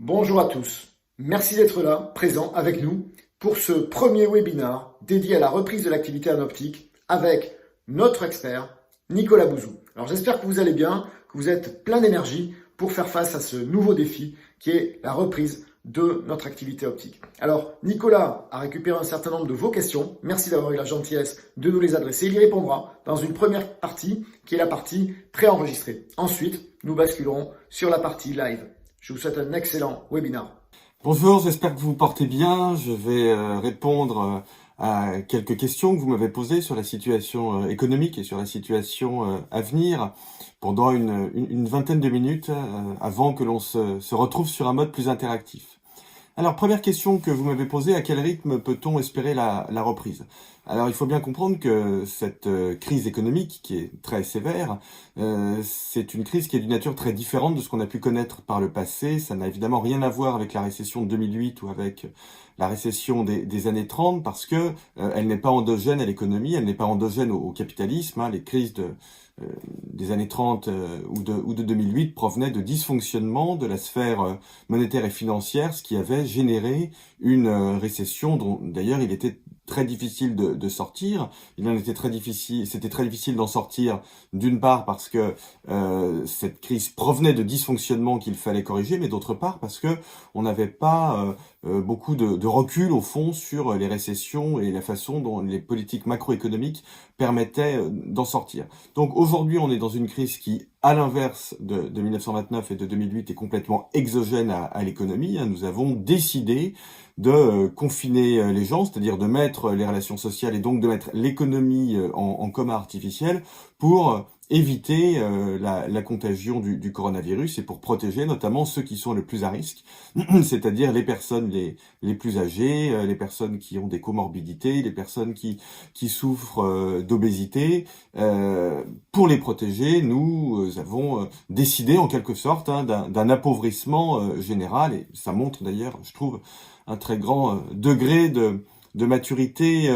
Bonjour à tous. Merci d'être là, présent avec nous pour ce premier webinaire dédié à la reprise de l'activité en optique avec notre expert Nicolas Bouzou. Alors j'espère que vous allez bien, que vous êtes plein d'énergie pour faire face à ce nouveau défi qui est la reprise de notre activité optique. Alors Nicolas a récupéré un certain nombre de vos questions. Merci d'avoir eu la gentillesse de nous les adresser. Il y répondra dans une première partie qui est la partie préenregistrée. Ensuite, nous basculerons sur la partie live. Je vous souhaite un excellent webinaire. Bonjour, j'espère que vous vous portez bien. Je vais répondre à quelques questions que vous m'avez posées sur la situation économique et sur la situation à venir pendant une vingtaine de minutes avant que l'on se retrouve sur un mode plus interactif. Alors, première question que vous m'avez posée, à quel rythme peut-on espérer la reprise? Alors, il faut bien comprendre que cette crise économique, qui est très sévère, c'est une crise qui est d'une nature très différente de ce qu'on a pu connaître par le passé. Ça n'a évidemment rien à voir avec la récession de 2008 ou avec la récession des années 30, parce que elle n'est pas endogène à l'économie, elle n'est pas endogène au capitalisme. Les crises des années 30 ou de 2008 provenaient de dysfonctionnements de la sphère monétaire et financière, ce qui avait généré une récession dont d'ailleurs il était très difficile de sortir. C'était très difficile d'en sortir, d'une part parce que cette crise provenait de dysfonctionnements qu'il fallait corriger, mais d'autre part parce que on n'avait pas beaucoup de recul au fond sur les récessions et la façon dont les politiques macroéconomiques permettaient d'en sortir. Donc aujourd'hui, on est dans une crise qui, à l'inverse de 1929 et de 2008, est complètement exogène à l'économie. Nous avons décidé de confiner les gens, c'est-à-dire de mettre les relations sociales et donc de mettre l'économie en coma artificiel pour éviter la contagion du coronavirus et pour protéger notamment ceux qui sont le plus à risque, c'est-à-dire les personnes les plus âgées, les personnes qui ont des comorbidités, les personnes qui souffrent d'obésité. Pour les protéger, nous avons décidé en quelque sorte d'un appauvrissement général, et ça montre d'ailleurs, je trouve, un très grand degré de maturité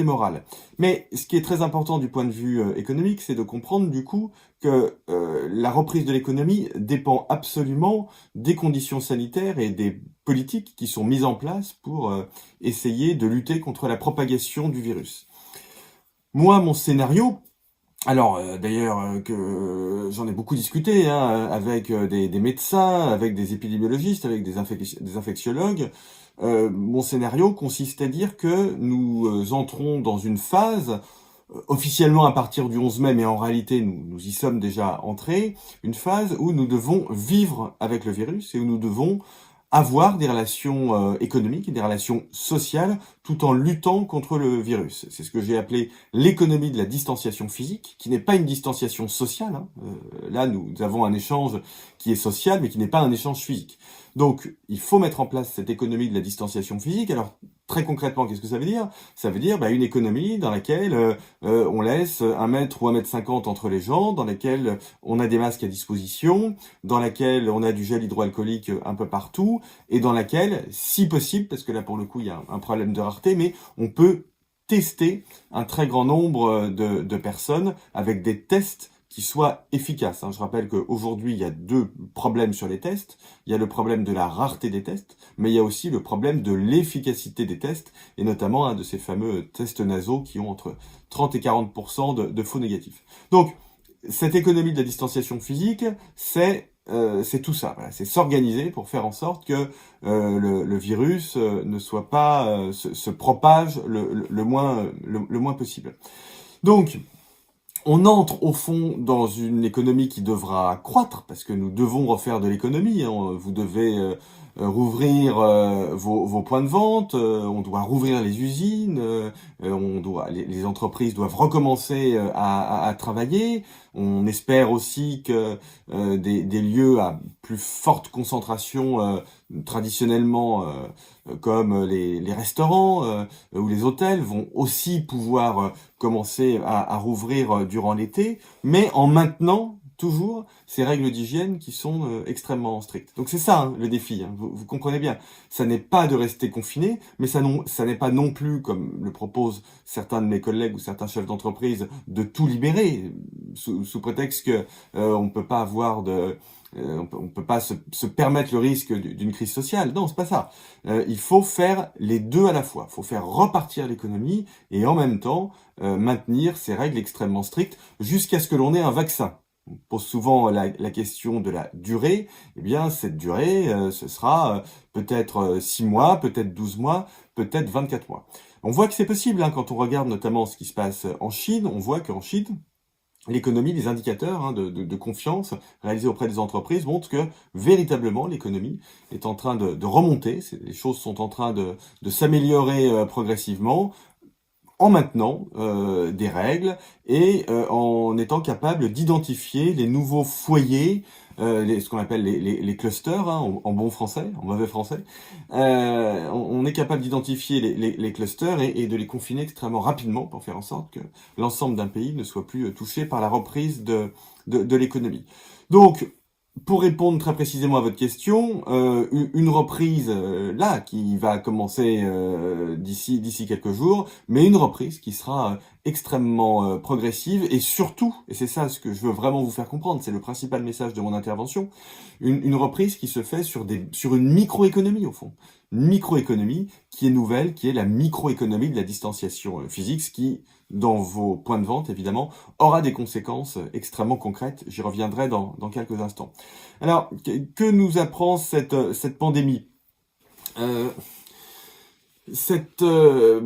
morale. Mais ce qui est très important du point de vue économique, c'est de comprendre du coup que la reprise de l'économie dépend absolument des conditions sanitaires et des politiques qui sont mises en place pour essayer de lutter contre la propagation du virus. Moi, mon scénario, alors d'ailleurs que j'en ai beaucoup discuté avec des médecins, avec des épidémiologistes, avec des infectiologues. Mon scénario consiste à dire que nous entrons dans une phase, officiellement à partir du 11 mai, mais en réalité nous y sommes déjà entrés, une phase où nous devons vivre avec le virus et où nous devons avoir des relations économiques et des relations sociales tout en luttant contre le virus. C'est ce que j'ai appelé l'économie de la distanciation physique, qui n'est pas une distanciation sociale. Là, nous avons un échange qui est social, mais qui n'est pas un échange physique. Donc, il faut mettre en place cette économie de la distanciation physique. Alors, très concrètement, qu'est-ce que ça veut dire? Ça veut dire une économie dans laquelle on laisse 1 mètre ou 1,50 m entre les gens, dans laquelle on a des masques à disposition, dans laquelle on a du gel hydroalcoolique un peu partout, et dans laquelle, si possible, parce que là pour le coup il y a un problème de rareté, mais on peut tester un très grand nombre de personnes avec des tests qui soient efficaces. Je rappelle qu'aujourd'hui, il y a 2 problèmes sur les tests. Il y a le problème de la rareté des tests, mais il y a aussi le problème de l'efficacité des tests, et notamment de ces fameux tests nasaux qui ont entre 30 et 40% de faux négatifs. Donc, cette économie de la distanciation physique, c'est tout ça. Voilà. C'est s'organiser pour faire en sorte que le virus ne soit pas se propage le moins possible. Donc, on entre au fond dans une économie qui devra croître, parce que nous devons refaire de l'économie. Vous devez rouvrir vos points de vente, on doit rouvrir les usines, les entreprises doivent recommencer à travailler. On espère aussi que des lieux à plus forte concentration traditionnellement comme les restaurants ou les hôtels vont aussi pouvoir commencer à rouvrir durant l'été, mais en maintenant toujours ces règles d'hygiène qui sont extrêmement strictes. Donc c'est ça le défi, vous comprenez bien. Ça n'est pas de rester confiné, mais ça n'est pas non plus, comme le proposent certains de mes collègues ou certains chefs d'entreprise, de tout libérer sous prétexte que on ne peut pas avoir On peut pas se permettre le risque d'une crise sociale. Non, c'est pas ça. Il faut faire les deux à la fois. Il faut faire repartir l'économie et en même temps maintenir ces règles extrêmement strictes jusqu'à ce que l'on ait un vaccin. On pose souvent la question de la durée. Eh bien, cette durée, ce sera peut-être 6 mois, peut-être 12 mois, peut-être 24 mois. On voit que c'est possible, hein, quand on regarde notamment ce qui se passe en Chine. On voit qu'en Chine, l'économie, les indicateurs de confiance réalisés auprès des entreprises montrent que véritablement l'économie est en train de remonter. Les choses sont en train de s'améliorer progressivement en maintenant des règles et en étant capable d'identifier les nouveaux foyers, ce qu'on appelle les clusters, hein, en bon français, en mauvais français. On est capable d'identifier les clusters et de les confiner extrêmement rapidement pour faire en sorte que l'ensemble d'un pays ne soit plus touché par la reprise de l'économie. Donc, pour répondre très précisément à votre question, une reprise là qui va commencer d'ici quelques jours, mais une reprise qui sera extrêmement progressive et surtout, et c'est ça ce que je veux vraiment vous faire comprendre, c'est le principal message de mon intervention, une reprise qui se fait sur une microéconomie au fond, une microéconomie qui est nouvelle, qui est la microéconomie de la distanciation physique, ce qui dans vos points de vente, évidemment, aura des conséquences extrêmement concrètes. J'y reviendrai dans quelques instants. Alors, que nous apprend cette pandémie bon,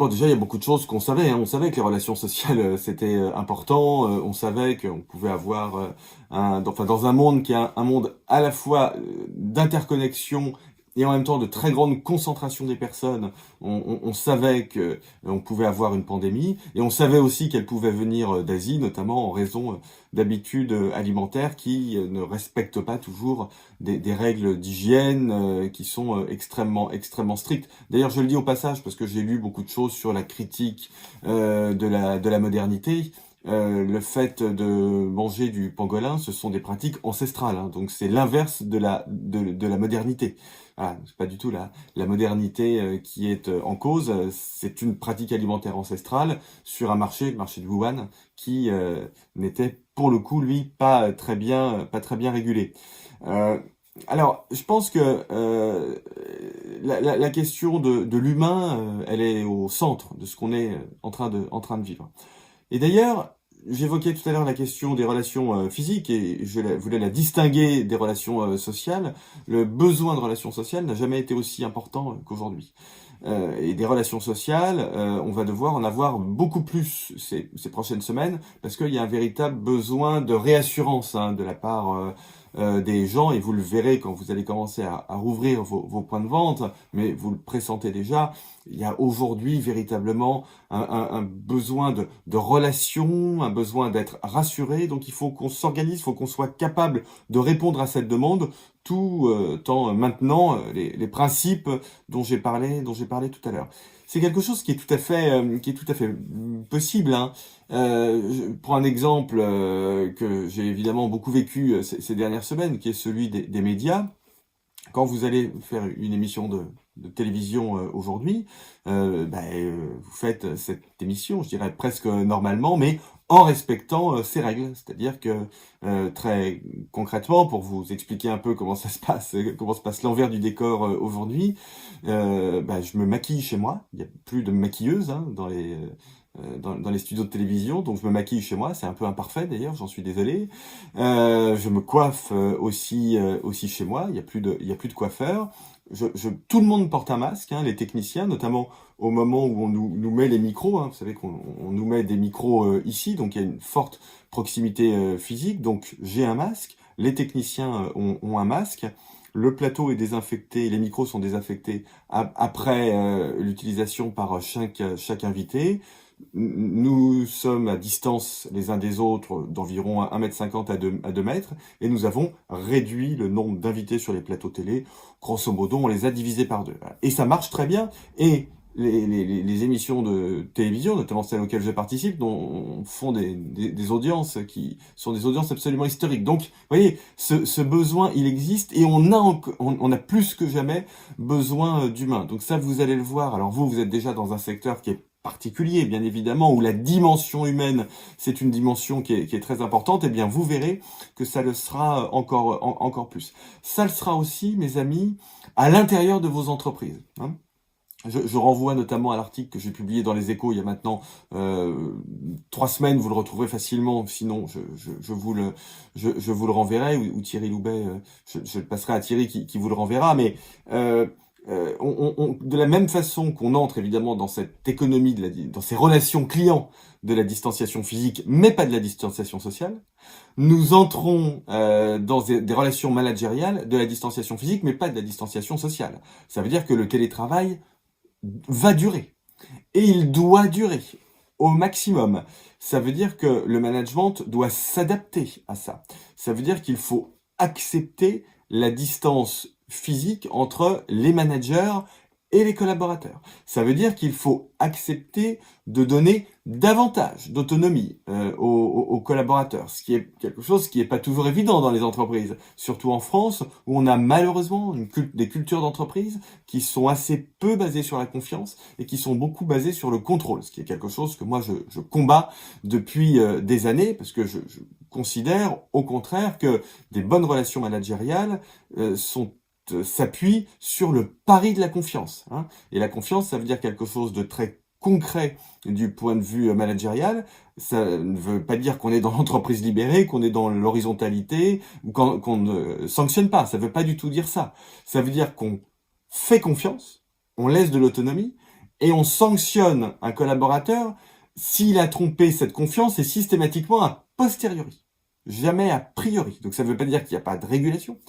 déjà, il y a beaucoup de choses qu'on savait. Hein. On savait que les relations sociales, c'était important. On savait qu'on pouvait avoir, dans un monde qui est un monde à la fois d'interconnexion et en même temps de très grande concentration des personnes, on savait que on pouvait avoir une pandémie, et on savait aussi qu'elle pouvait venir d'Asie, notamment en raison d'habitudes alimentaires qui ne respectent pas toujours des règles d'hygiène qui sont extrêmement strictes. D'ailleurs, je le dis au passage parce que j'ai lu beaucoup de choses sur la critique de la modernité. Le fait de manger du pangolin, ce sont des pratiques ancestrales, hein, donc c'est l'inverse de la modernité. Voilà, c'est pas du tout la modernité qui est en cause, c'est une pratique alimentaire ancestrale sur un marché, le marché de Wuhan, qui n'était pour le coup lui pas très bien régulé. Alors, je pense que la question de l'humain, elle est au centre de ce qu'on est en train de vivre. Et d'ailleurs, j'évoquais tout à l'heure la question des relations physiques et je voulais la distinguer des relations sociales. Le besoin de relations sociales n'a jamais été aussi important qu'aujourd'hui. Et des relations sociales, on va devoir en avoir beaucoup plus ces prochaines semaines parce qu'il y a un véritable besoin de réassurance de la part des gens, et vous le verrez quand vous allez commencer à rouvrir vos points de vente, mais vous le pressentez déjà. Il y a aujourd'hui véritablement un besoin de relation, un besoin d'être rassuré, donc il faut qu'on s'organise, il faut qu'on soit capable de répondre à cette demande, tout en maintenant les principes dont j'ai parlé tout à l'heure. C'est quelque chose qui est tout à fait possible. Hein. Je prends un exemple que j'ai évidemment beaucoup vécu ces dernières semaines, qui est celui des médias. Quand vous allez faire une émission de télévision aujourd'hui, vous faites cette émission, je dirais presque normalement, mais en respectant ces règles. C'est-à-dire que très concrètement, pour vous expliquer un peu comment se passe l'envers du décor aujourd'hui, je me maquille chez moi. Il n'y a plus de maquilleuse dans les studios de télévision, donc je me maquille chez moi, c'est un peu imparfait d'ailleurs, j'en suis désolé. Je me coiffe aussi chez moi, il y a plus de coiffeur. Tout le monde porte un masque, les techniciens, notamment au moment où on nous met les micros. Vous savez qu'on nous met des micros ici, donc il y a une forte proximité physique. Donc j'ai un masque, les techniciens ont un masque. Le plateau est désinfecté, les micros sont désinfectés après l'utilisation par chaque invité. Nous sommes à distance les uns des autres d'environ 1,50 m à 2 mètres, et nous avons réduit le nombre d'invités sur les plateaux télé. Grosso modo, on les a divisés par 2. Et ça marche très bien. Et les émissions de télévision, notamment celles auxquelles je participe, font des audiences qui sont des audiences absolument historiques. Donc, vous voyez, ce besoin, il existe, et on a plus que jamais besoin d'humains. Donc ça, vous allez le voir. Alors vous êtes déjà dans un secteur qui est particulier, bien évidemment, où la dimension humaine, c'est une dimension qui est très importante, eh bien, vous verrez que ça le sera encore plus. Ça le sera aussi, mes amis, à l'intérieur de vos entreprises, hein. Je renvoie notamment à l'article que j'ai publié dans Les Échos il y a maintenant 3 semaines. Vous le retrouverez facilement. Sinon, je vous le renverrai, ou Thierry Loubet, je le passerai à Thierry qui vous le renverra. Mais de la même façon qu'on entre évidemment dans cette économie, dans ces relations clients de la distanciation physique, mais pas de la distanciation sociale, nous entrons dans des relations managériales de la distanciation physique, mais pas de la distanciation sociale. Ça veut dire que le télétravail va durer. Et il doit durer au maximum. Ça veut dire que le management doit s'adapter à ça. Ça veut dire qu'il faut accepter la distance physique entre les managers et les collaborateurs. Ça veut dire qu'il faut accepter de donner davantage d'autonomie aux collaborateurs, ce qui est quelque chose qui n'est pas toujours évident dans les entreprises, surtout en France, où on a malheureusement des cultures d'entreprise qui sont assez peu basées sur la confiance et qui sont beaucoup basées sur le contrôle, ce qui est quelque chose que moi je combats depuis des années, parce que je considère au contraire que des bonnes relations managériales s'appuie sur le pari de la confiance, hein. Et la confiance, ça veut dire quelque chose de très concret du point de vue managérial. Ça ne veut pas dire qu'on est dans l'entreprise libérée, qu'on est dans l'horizontalité, ou qu'on ne sanctionne pas. Ça veut pas du tout dire ça. Ça veut dire qu'on fait confiance, on laisse de l'autonomie, et on sanctionne un collaborateur s'il a trompé cette confiance, et systématiquement a posteriori, jamais a priori. Donc ça ne veut pas dire qu'il n'y a pas de régulation.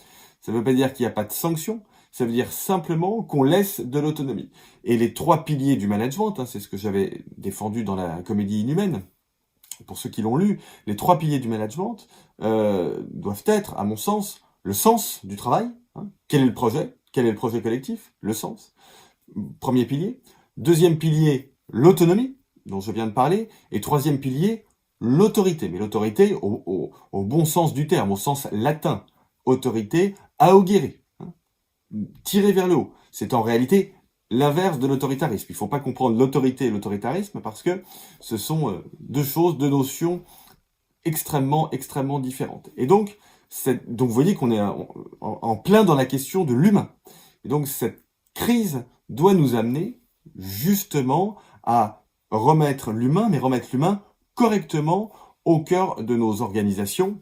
Ça ne veut pas dire qu'il n'y a pas de sanction, ça veut dire simplement qu'on laisse de l'autonomie. Et les 3 piliers du management, hein, c'est ce que j'avais défendu dans la Comédie inhumaine, pour ceux qui l'ont lu, les 3 piliers du management doivent être, à mon sens, le sens du travail, hein. Quel est le projet collectif, le sens, premier pilier. Deuxième pilier, l'autonomie, dont je viens de parler. Et troisième pilier, l'autorité. Mais l'autorité au bon sens du terme, au sens latin. Autorité augere, hein, tirer vers le haut. C'est en réalité l'inverse de l'autoritarisme. Il ne faut pas comprendre l'autorité et l'autoritarisme parce que ce sont deux notions extrêmement différentes. Et donc vous voyez qu'on est en plein dans la question de l'humain. Et donc cette crise doit nous amener justement à remettre l'humain, mais remettre l'humain correctement au cœur de nos organisations,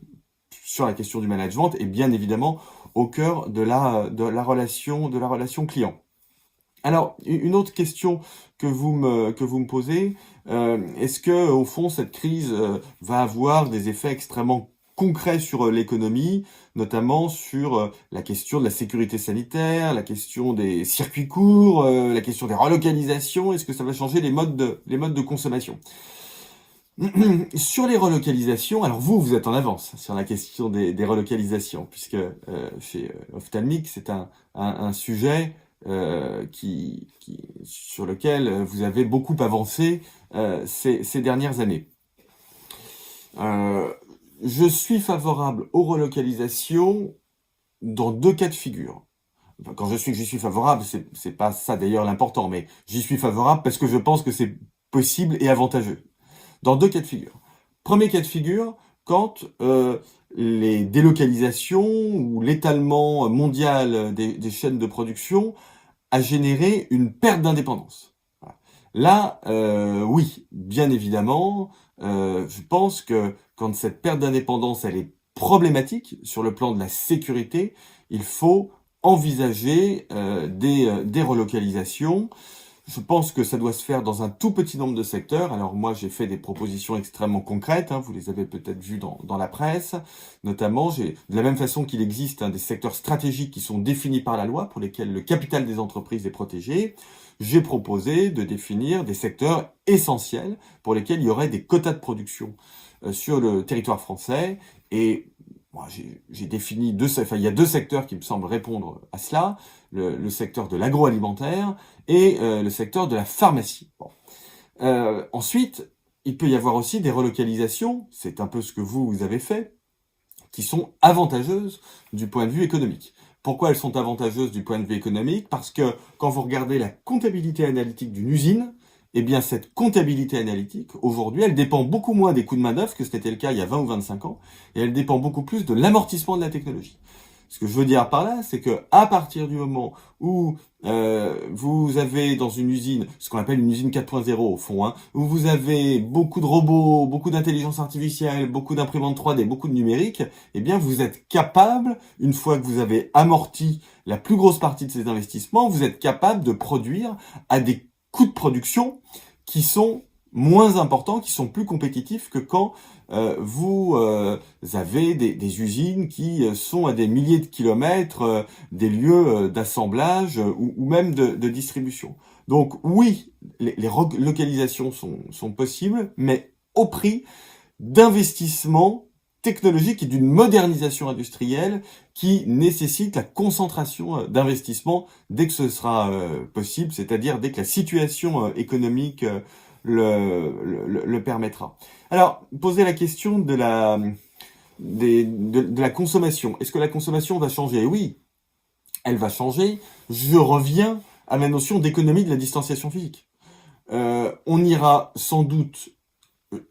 sur la question du management et bien évidemment au cœur de la relation client. Alors, une autre question que vous me posez, est-ce que au fond cette crise va avoir des effets extrêmement concrets sur l'économie, notamment sur la question de la sécurité sanitaire, la question des circuits courts, la question des relocalisations, est-ce que ça va changer les modes de consommation ? Sur les relocalisations, alors vous êtes en avance sur la question des relocalisations, puisque chez Ophthalmique, c'est un sujet sur lequel vous avez beaucoup avancé ces dernières années. Je suis favorable aux relocalisations dans 2 cas de figure. Enfin, quand j'y suis favorable, c'est pas ça d'ailleurs l'important, mais j'y suis favorable parce que je pense que c'est possible et avantageux. Dans 2 cas de figure. Premier cas de figure, quand les délocalisations ou l'étalement mondial des chaînes de production a généré une perte d'indépendance. Voilà. Là, oui, bien évidemment, je pense que quand cette perte d'indépendance, elle est problématique sur le plan de la sécurité, il faut envisager des relocalisations. Je pense que ça doit se faire dans un tout petit nombre de secteurs. Alors moi, j'ai fait des propositions extrêmement concrètes, hein, vous les avez peut-être vues dans la presse. Notamment, de la même façon qu'il existe des secteurs stratégiques qui sont définis par la loi, pour lesquels le capital des entreprises est protégé, j'ai proposé de définir des secteurs essentiels pour lesquels il y aurait des quotas de production sur le territoire français. Et moi, j'ai défini il y a 2 secteurs qui me semblent répondre à cela, le secteur de l'agroalimentaire et le secteur de la pharmacie. Bon. Ensuite, il peut y avoir aussi des relocalisations, c'est un peu ce que vous avez fait, qui sont avantageuses du point de vue économique. Pourquoi elles sont avantageuses du point de vue économique ? Parce que quand vous regardez la comptabilité analytique d'une usine, eh bien cette comptabilité analytique, aujourd'hui, elle dépend beaucoup moins des coûts de main-d'œuvre que c'était le cas il y a 20 ou 25 ans, et elle dépend beaucoup plus de l'amortissement de la technologie. Ce que je veux dire par là, c'est que à partir du moment où vous avez dans une usine, ce qu'on appelle une usine 4.0 au fond, où vous avez beaucoup de robots, beaucoup d'intelligence artificielle, beaucoup d'imprimantes 3D, beaucoup de numérique, eh bien vous êtes capable, une fois que vous avez amorti la plus grosse partie de ces investissements, vous êtes capable de produire à des coûts de production qui sont moins importants, qui sont plus compétitifs que quand vous avez des usines qui sont à des milliers de kilomètres des lieux d'assemblage ou même de distribution. Donc oui, les relocalisations sont possibles, mais au prix d'investissements technologiques et d'une modernisation industrielle qui nécessite la concentration d'investissements dès que ce sera possible, c'est-à-dire dès que la situation économique le permettra. Alors, poser la question de la consommation. Est-ce que la consommation va changer? Oui, elle va changer. Je reviens à ma notion d'économie de la distanciation physique. On ira sans doute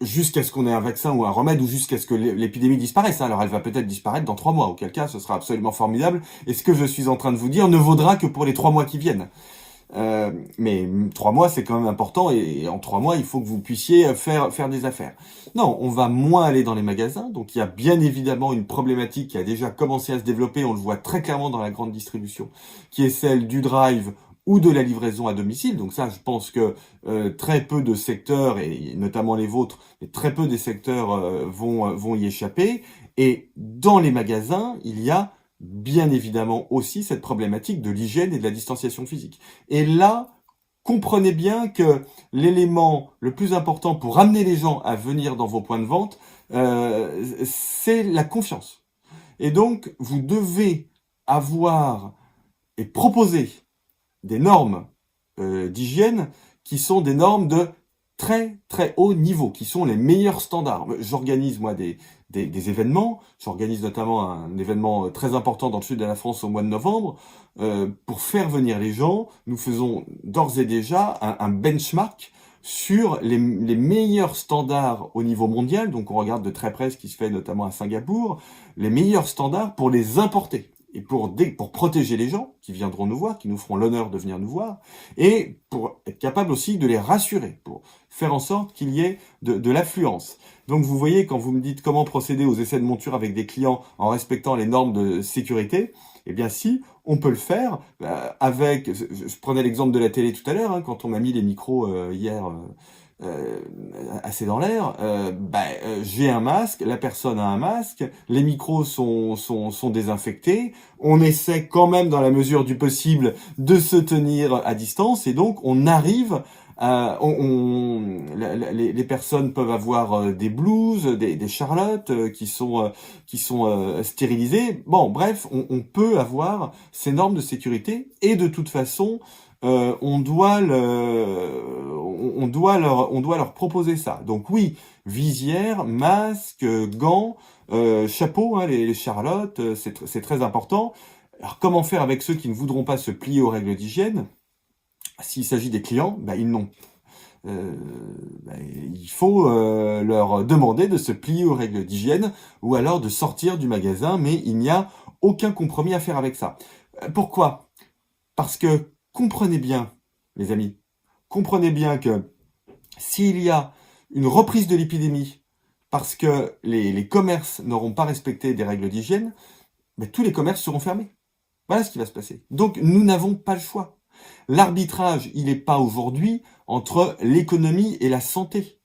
jusqu'à ce qu'on ait un vaccin ou un remède, ou jusqu'à ce que l'épidémie disparaisse. Alors elle va peut-être disparaître dans 3 mois, auquel cas ce sera absolument formidable. Et ce que je suis en train de vous dire ne vaudra que pour les 3 mois qui viennent. Mais 3 mois, c'est quand même important, et en 3 mois, il faut que vous puissiez faire des affaires. Non, on va moins aller dans les magasins, donc il y a bien évidemment une problématique qui a déjà commencé à se développer, on le voit très clairement dans la grande distribution, qui est celle du drive ou de la livraison à domicile. Donc ça, je pense que très peu de secteurs, et notamment les vôtres, mais très peu des secteurs vont y échapper. Et dans les magasins, il y a bien évidemment aussi cette problématique de l'hygiène et de la distanciation physique. Et là, comprenez bien que l'élément le plus important pour amener les gens à venir dans vos points de vente, c'est la confiance. Et donc, vous devez avoir et proposer des normes d'hygiène qui sont des normes de très très haut niveau, qui sont les meilleurs standards. J'organise moi des événements, j'organise notamment un événement très important dans le sud de la France au mois de novembre, pour faire venir les gens. Nous faisons d'ores et déjà un benchmark sur les meilleurs standards au niveau mondial, donc on regarde de très près ce qui se fait notamment à Singapour, les meilleurs standards pour les importer. Et pour protéger les gens qui viendront nous voir, qui nous feront l'honneur de venir nous voir, et pour être capable aussi de les rassurer, pour faire en sorte qu'il y ait de l'affluence. Donc vous voyez, quand vous me dites comment procéder aux essais de monture avec des clients en respectant les normes de sécurité, eh bien si, on peut le faire avec... Je prenais l'exemple de la télé tout à l'heure, quand on m'a mis les micros hier... assez dans l'air, j'ai un masque, la personne a un masque, les micros sont désinfectés, on essaie quand même dans la mesure du possible de se tenir à distance, et donc on arrive à, les personnes peuvent avoir des blouses, des charlottes qui sont stérilisées. Bon, bref, on peut avoir ces normes de sécurité, et de toute façon on doit leur proposer ça. Donc oui, visière, masque, gants, chapeau, les charlottes, c'est très important. Alors comment faire avec ceux qui ne voudront pas se plier aux règles d'hygiène? S'il s'agit des clients, il faut leur demander de se plier aux règles d'hygiène, ou alors de sortir du magasin, mais il n'y a aucun compromis à faire avec ça. Pourquoi? Parce que comprenez bien, les amis, comprenez bien que s'il y a une reprise de l'épidémie parce que les commerces n'auront pas respecté des règles d'hygiène, tous les commerces seront fermés. Voilà ce qui va se passer. Donc nous n'avons pas le choix. L'arbitrage, il n'est pas aujourd'hui entre l'économie et la santé.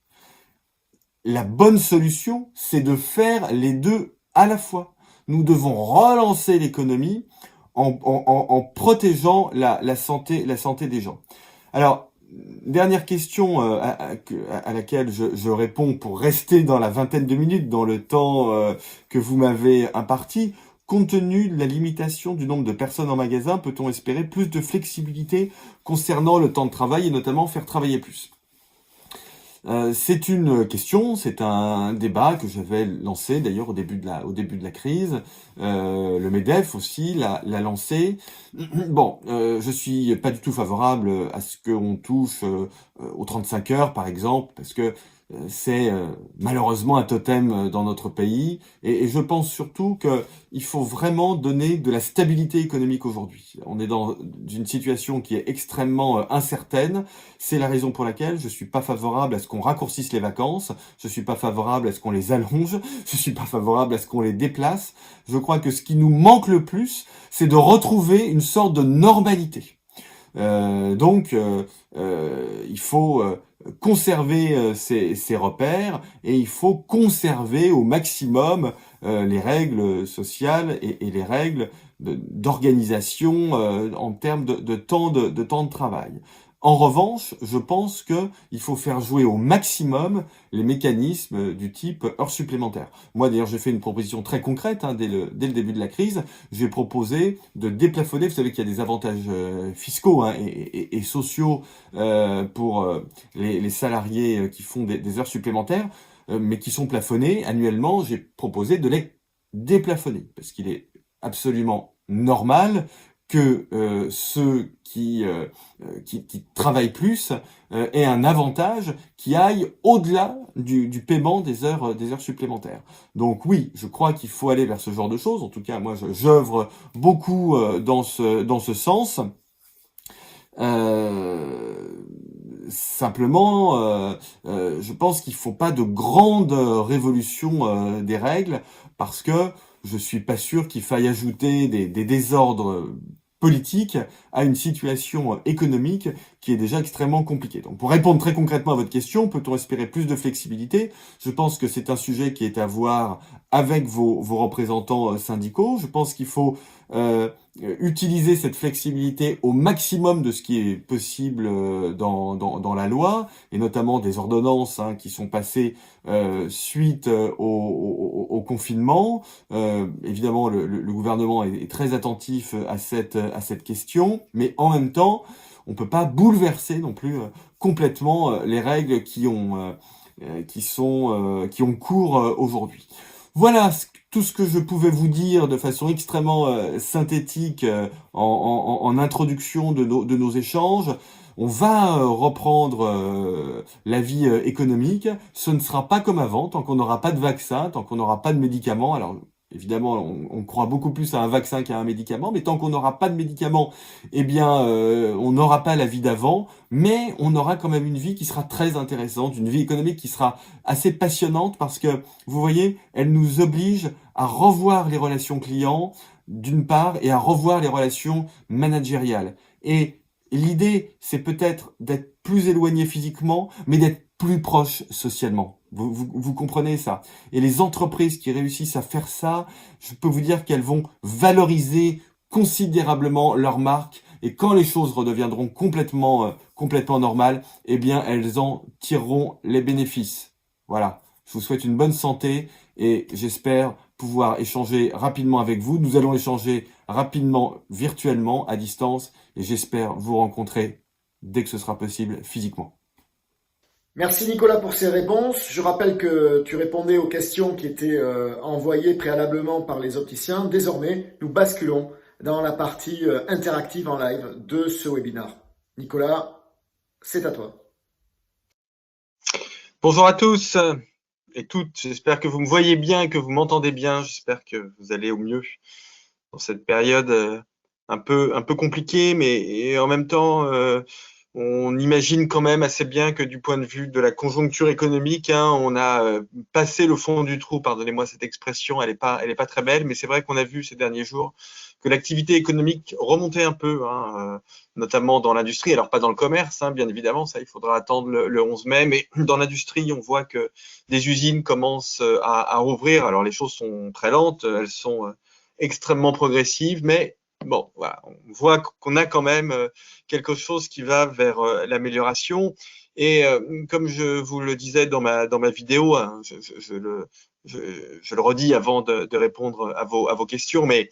La bonne solution, c'est de faire les deux à la fois. Nous devons relancer l'économie en protégeant la santé des gens. Alors, dernière question à laquelle je réponds pour rester dans la vingtaine de minutes, dans le temps que vous m'avez imparti. Compte tenu de la limitation du nombre de personnes en magasin, peut-on espérer plus de flexibilité concernant le temps de travail et notamment faire travailler plus? C'est une question, c'est un débat que j'avais lancé d'ailleurs au début de la crise. Le MEDEF aussi l'a lancé. Bon, je suis pas du tout favorable à ce qu'on touche aux 35 heures, par exemple, parce que c'est malheureusement un totem dans notre pays. Et je pense surtout qu'il faut vraiment donner de la stabilité économique aujourd'hui. On est dans une situation qui est extrêmement incertaine. C'est la raison pour laquelle je suis pas favorable à ce qu'on raccourcisse les vacances. Je suis pas favorable à ce qu'on les allonge. Je suis pas favorable à ce qu'on les déplace. Je crois que ce qui nous manque le plus, c'est de retrouver une sorte de normalité. Il faut conserver ces repères et il faut conserver au maximum les règles sociales et les règles d'organisation en termes de temps de temps de travail. En revanche, je pense qu'il faut faire jouer au maximum les mécanismes du type heures supplémentaires. Moi, d'ailleurs, j'ai fait une proposition très concrète dès le début de la crise. J'ai proposé de déplafonner. Vous savez qu'il y a des avantages fiscaux et sociaux pour les salariés qui font des heures supplémentaires, mais qui sont plafonnés annuellement. J'ai proposé de les déplafonner parce qu'il est absolument normal que ceux qui travaillent plus aient un avantage qui aille au-delà du paiement des heures supplémentaires. Donc oui, je crois qu'il faut aller vers ce genre de choses. En tout cas, moi, j'œuvre beaucoup dans ce sens. Simplement, je pense qu'il faut pas de grandes révolutions des règles parce que je suis pas sûr qu'il faille ajouter des désordres politiques à une situation économique qui est déjà extrêmement compliquée. Donc, pour répondre très concrètement à votre question, peut-on espérer plus de flexibilité? Je pense que c'est un sujet qui est à voir avec vos représentants syndicaux. Je pense qu'il faut utiliser cette flexibilité au maximum de ce qui est possible dans la loi, et notamment des ordonnances qui sont passées suite au confinement. Évidemment, le gouvernement est très attentif à cette question, mais en même temps, on peut pas bouleverser non plus complètement les règles qui ont cours aujourd'hui. Voilà tout ce que je pouvais vous dire de façon extrêmement synthétique en introduction de nos échanges. On va reprendre la vie économique. Ce ne sera pas comme avant, tant qu'on n'aura pas de vaccin, tant qu'on n'aura pas de médicaments. Alors, évidemment, on croit beaucoup plus à un vaccin qu'à un médicament, mais tant qu'on n'aura pas de médicaments, eh bien, on n'aura pas la vie d'avant, mais on aura quand même une vie qui sera très intéressante, une vie économique qui sera assez passionnante parce que, vous voyez, elle nous oblige à revoir les relations clients, d'une part, et à revoir les relations managériales. Et l'idée, c'est peut-être d'être plus éloigné physiquement, mais d'être plus proche socialement. Vous comprenez ça? Et les entreprises qui réussissent à faire ça, je peux vous dire qu'elles vont valoriser considérablement leur marque. Et quand les choses redeviendront complètement normales, eh bien, elles en tireront les bénéfices. Voilà. Je vous souhaite une bonne santé et j'espère pouvoir échanger rapidement avec vous. Nous allons échanger rapidement, virtuellement, à distance, et j'espère vous rencontrer dès que ce sera possible physiquement. Merci Nicolas pour ces réponses. Je rappelle que tu répondais aux questions qui étaient envoyées préalablement par les opticiens. Désormais, nous basculons dans la partie interactive en live de ce webinaire. Nicolas, c'est à toi. Bonjour à tous et toutes. J'espère que vous me voyez bien et que vous m'entendez bien. J'espère que vous allez au mieux dans cette période un peu compliquée, mais en même temps, on imagine quand même assez bien que du point de vue de la conjoncture économique, on a passé le fond du trou. Pardonnez-moi cette expression, elle est pas très belle, mais c'est vrai qu'on a vu ces derniers jours que l'activité économique remontait un peu, notamment dans l'industrie. Alors pas dans le commerce, bien évidemment, ça il faudra attendre le 11 mai, mais dans l'industrie, on voit que des usines commencent à rouvrir. Alors les choses sont très lentes, elles sont extrêmement progressives, mais bon, voilà, on voit qu'on a quand même quelque chose qui va vers l'amélioration. Et comme je vous le disais dans ma vidéo, je le redis avant de répondre à vos questions, mais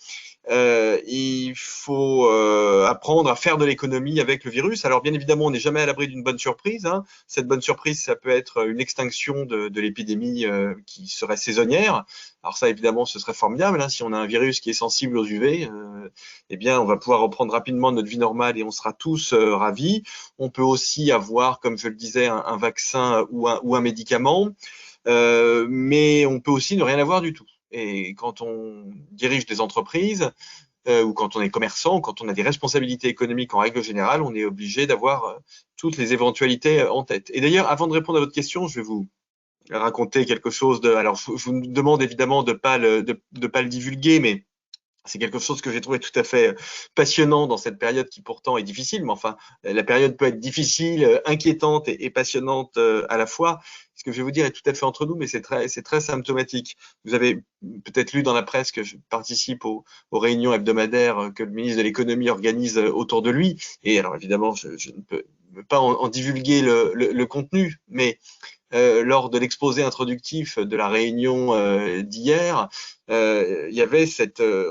il faut apprendre à faire de l'économie avec le virus. Alors bien évidemment, on n'est jamais à l'abri d'une bonne surprise, hein. Cette bonne surprise, ça peut être une extinction de l'épidémie qui serait saisonnière. Alors ça, évidemment, ce serait formidable, hein. Si on a un virus qui est sensible aux UV, eh bien, on va pouvoir reprendre rapidement notre vie normale et on sera tous ravis. On peut aussi avoir, comme je le disais, un vaccin ou un médicament, mais on peut aussi ne rien avoir du tout. Et quand on dirige des entreprises, ou quand on est commerçant, quand on a des responsabilités économiques en règle générale, on est obligé d'avoir toutes les éventualités en tête. Et d'ailleurs, avant de répondre à votre question, je vais vous raconter quelque chose de. Alors, je vous demande évidemment de pas le divulguer, mais c'est quelque chose que j'ai trouvé tout à fait passionnant dans cette période qui pourtant est difficile, mais enfin, la période peut être difficile, inquiétante et passionnante à la fois. Ce que je vais vous dire est tout à fait entre nous, mais c'est très symptomatique. Vous avez peut-être lu dans la presse que je participe aux réunions hebdomadaires que le ministre de l'économie organise autour de lui. Et alors évidemment, je ne peux pas en divulguer le contenu, mais lors de l'exposé introductif de la réunion d'hier, il y avait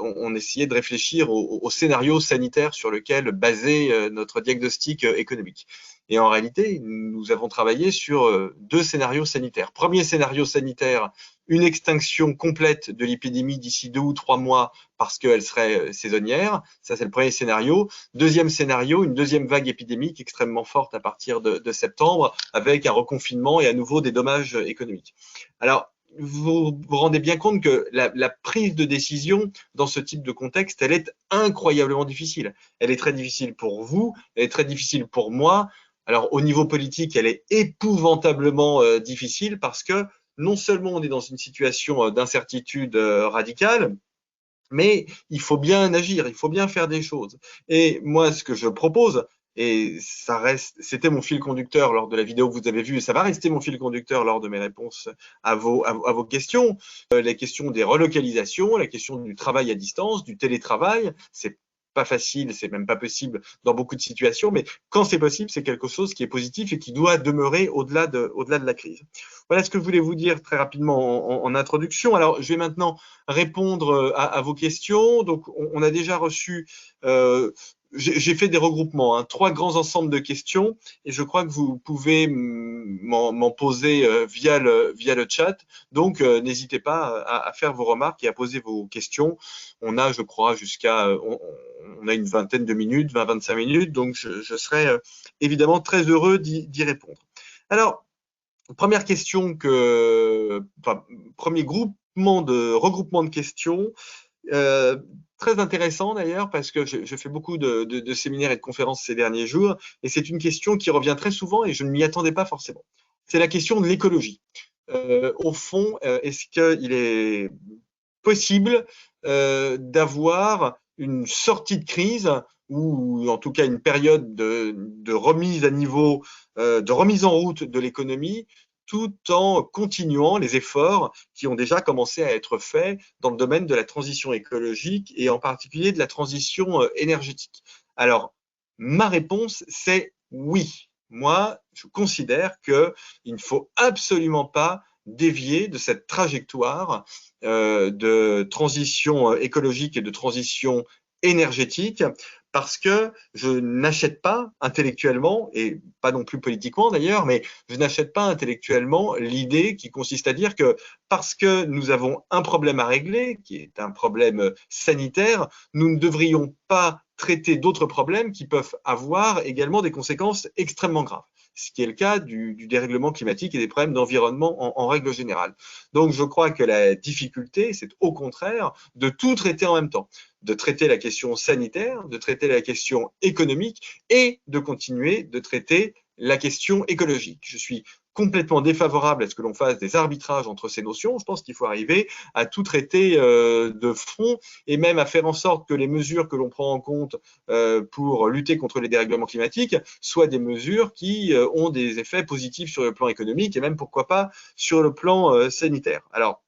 on essayait de réfléchir au scénario sanitaire sur lequel baser notre diagnostic économique. Et en réalité, nous avons travaillé sur deux scénarios sanitaires. Premier scénario sanitaire, une extinction complète de l'épidémie d'ici 2 ou 3 mois parce qu'elle serait saisonnière. Ça, c'est le premier scénario. Deuxième scénario, une deuxième vague épidémique extrêmement forte à partir de septembre, avec un reconfinement et à nouveau des dommages économiques. Alors, vous vous rendez bien compte que la prise de décision dans ce type de contexte, elle est incroyablement difficile. Elle est très difficile pour vous, elle est très difficile pour moi. Alors, au niveau politique, elle est épouvantablement difficile parce que non seulement on est dans une situation d'incertitude radicale, mais il faut bien agir, il faut bien faire des choses. Et moi, ce que je propose, et ça reste, c'était mon fil conducteur lors de la vidéo que vous avez vue, et ça va rester mon fil conducteur lors de mes réponses à vos questions, les questions des relocalisations, la question du travail à distance, du télétravail, c'est pas facile, c'est même pas possible dans beaucoup de situations, mais quand c'est possible, c'est quelque chose qui est positif et qui doit demeurer au-delà de la crise. Voilà ce que je voulais vous dire très rapidement en introduction. Alors, je vais maintenant répondre à vos questions. Donc, on a déjà reçu, j'ai fait des regroupements, hein, 3 grands ensembles de questions, et je crois que vous pouvez m'en poser via le chat. Donc, n'hésitez pas à faire vos remarques et à poser vos questions. On a, je crois, on a une vingtaine de minutes, 20-25 minutes, donc je serai évidemment très heureux d'y répondre. Alors, première question premier regroupement de questions, très intéressant d'ailleurs parce que je fais beaucoup de séminaires et de conférences ces derniers jours et c'est une question qui revient très souvent et je ne m'y attendais pas forcément. C'est la question de l'écologie. Au fond, est-ce qu'il est possible d'avoir une sortie de crise ou en tout cas une période de remise à niveau, de remise en route de l'économie, tout en continuant les efforts qui ont déjà commencé à être faits dans le domaine de la transition écologique et en particulier de la transition énergétique. Alors, ma réponse, c'est oui. Moi, je considère qu'il ne faut absolument pas dévier de cette trajectoire de transition écologique et de transition énergétique parce que je n'achète pas intellectuellement, et pas non plus politiquement d'ailleurs, mais je n'achète pas intellectuellement l'idée qui consiste à dire que parce que nous avons un problème à régler, qui est un problème sanitaire, nous ne devrions pas traiter d'autres problèmes qui peuvent avoir également des conséquences extrêmement graves. Ce qui est le cas du dérèglement climatique et des problèmes d'environnement en règle générale. Donc je crois que la difficulté, c'est au contraire de tout traiter en même temps, de traiter la question sanitaire, de traiter la question économique et de continuer de traiter la question écologique. Je suis complètement défavorable à ce que l'on fasse des arbitrages entre ces notions. Je pense qu'il faut arriver à tout traiter de front et même à faire en sorte que les mesures que l'on prend en compte pour lutter contre les dérèglements climatiques soient des mesures qui ont des effets positifs sur le plan économique et même, pourquoi pas, sur le plan sanitaire. Alors,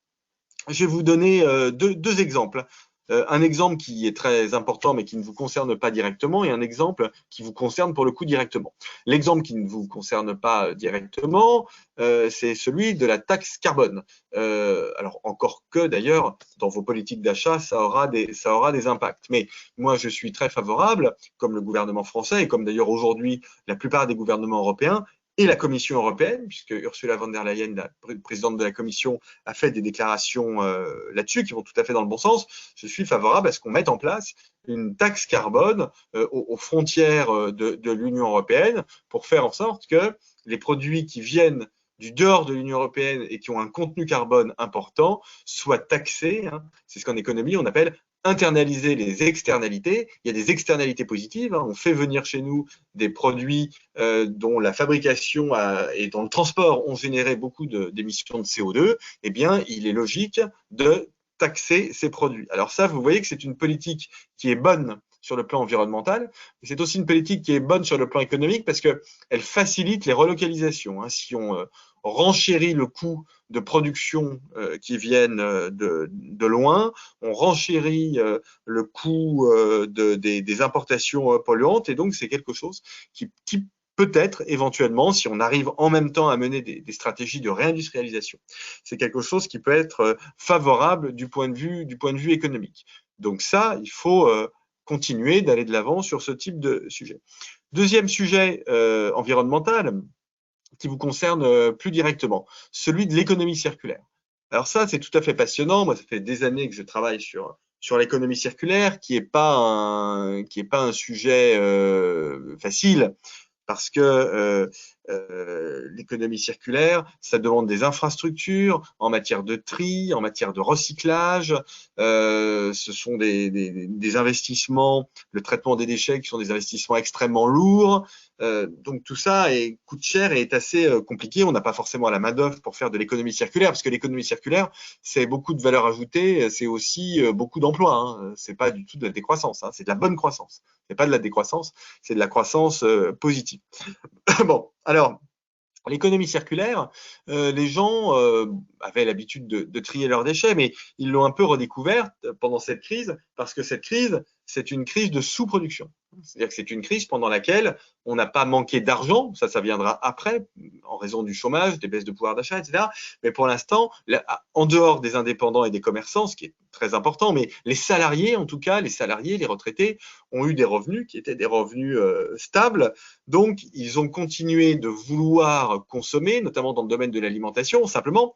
je vais vous donner deux exemples. un exemple qui est très important mais qui ne vous concerne pas directement et un exemple qui vous concerne pour le coup directement. L'exemple qui ne vous concerne pas directement, c'est celui de la taxe carbone. Alors encore que d'ailleurs, dans vos politiques d'achat, ça aura des impacts. Mais moi, je suis très favorable, comme le gouvernement français et comme d'ailleurs aujourd'hui la plupart des gouvernements européens, et la Commission européenne, puisque Ursula von der Leyen, la présidente de la Commission, a fait des déclarations là-dessus qui vont tout à fait dans le bon sens. Je suis favorable à ce qu'on mette en place une taxe carbone aux frontières de l'Union européenne pour faire en sorte que les produits qui viennent du dehors de l'Union européenne et qui ont un contenu carbone important soient taxés. Hein. C'est ce qu'en économie on appelle internaliser les externalités. Il y a des externalités positives. Hein. On fait venir chez nous des produits dont la fabrication et dont le transport ont généré beaucoup d'émissions de CO2. Eh bien, il est logique de taxer ces produits. Alors ça, vous voyez que c'est une politique qui est bonne sur le plan environnemental, mais c'est aussi une politique qui est bonne sur le plan économique parce qu'elle facilite les relocalisations. Hein. Si on renchérit le coût de production qui viennent de loin, on renchérit le coût des importations polluantes et donc c'est quelque chose qui peut-être éventuellement, si on arrive en même temps à mener des stratégies de réindustrialisation, c'est quelque chose qui peut être favorable du point de vue économique. Donc ça, il faut continuer d'aller de l'avant sur ce type de sujet. Deuxième sujet environnemental qui vous concerne plus directement, celui de l'économie circulaire. Alors ça, c'est tout à fait passionnant. Moi, ça fait des années que je travaille sur l'économie circulaire, qui est pas un sujet facile parce que l'économie circulaire, ça demande des infrastructures en matière de tri, en matière de recyclage. Ce sont des investissements, le traitement des déchets qui sont des investissements extrêmement lourds. Donc tout ça coûte cher et est assez compliqué. On n'a pas forcément la main-d'œuvre pour faire de l'économie circulaire, parce que l'économie circulaire, c'est beaucoup de valeur ajoutée, c'est aussi beaucoup d'emplois. Hein. C'est pas du tout de la décroissance, hein. C'est de la bonne croissance. C'est pas de la décroissance, c'est de la croissance positive. Bon, alors, l'économie circulaire, les gens avaient l'habitude de trier leurs déchets, mais ils l'ont un peu redécouverte pendant cette crise, parce que cette crise, c'est une crise de sous-production. C'est-à-dire que c'est une crise pendant laquelle on n'a pas manqué d'argent, ça viendra après, en raison du chômage, des baisses de pouvoir d'achat, etc. Mais pour l'instant, en dehors des indépendants et des commerçants, ce qui est très important, mais les salariés, en tout cas, les salariés, les retraités, ont eu des revenus qui étaient des revenus stables. Donc, ils ont continué de vouloir consommer, notamment dans le domaine de l'alimentation, simplement.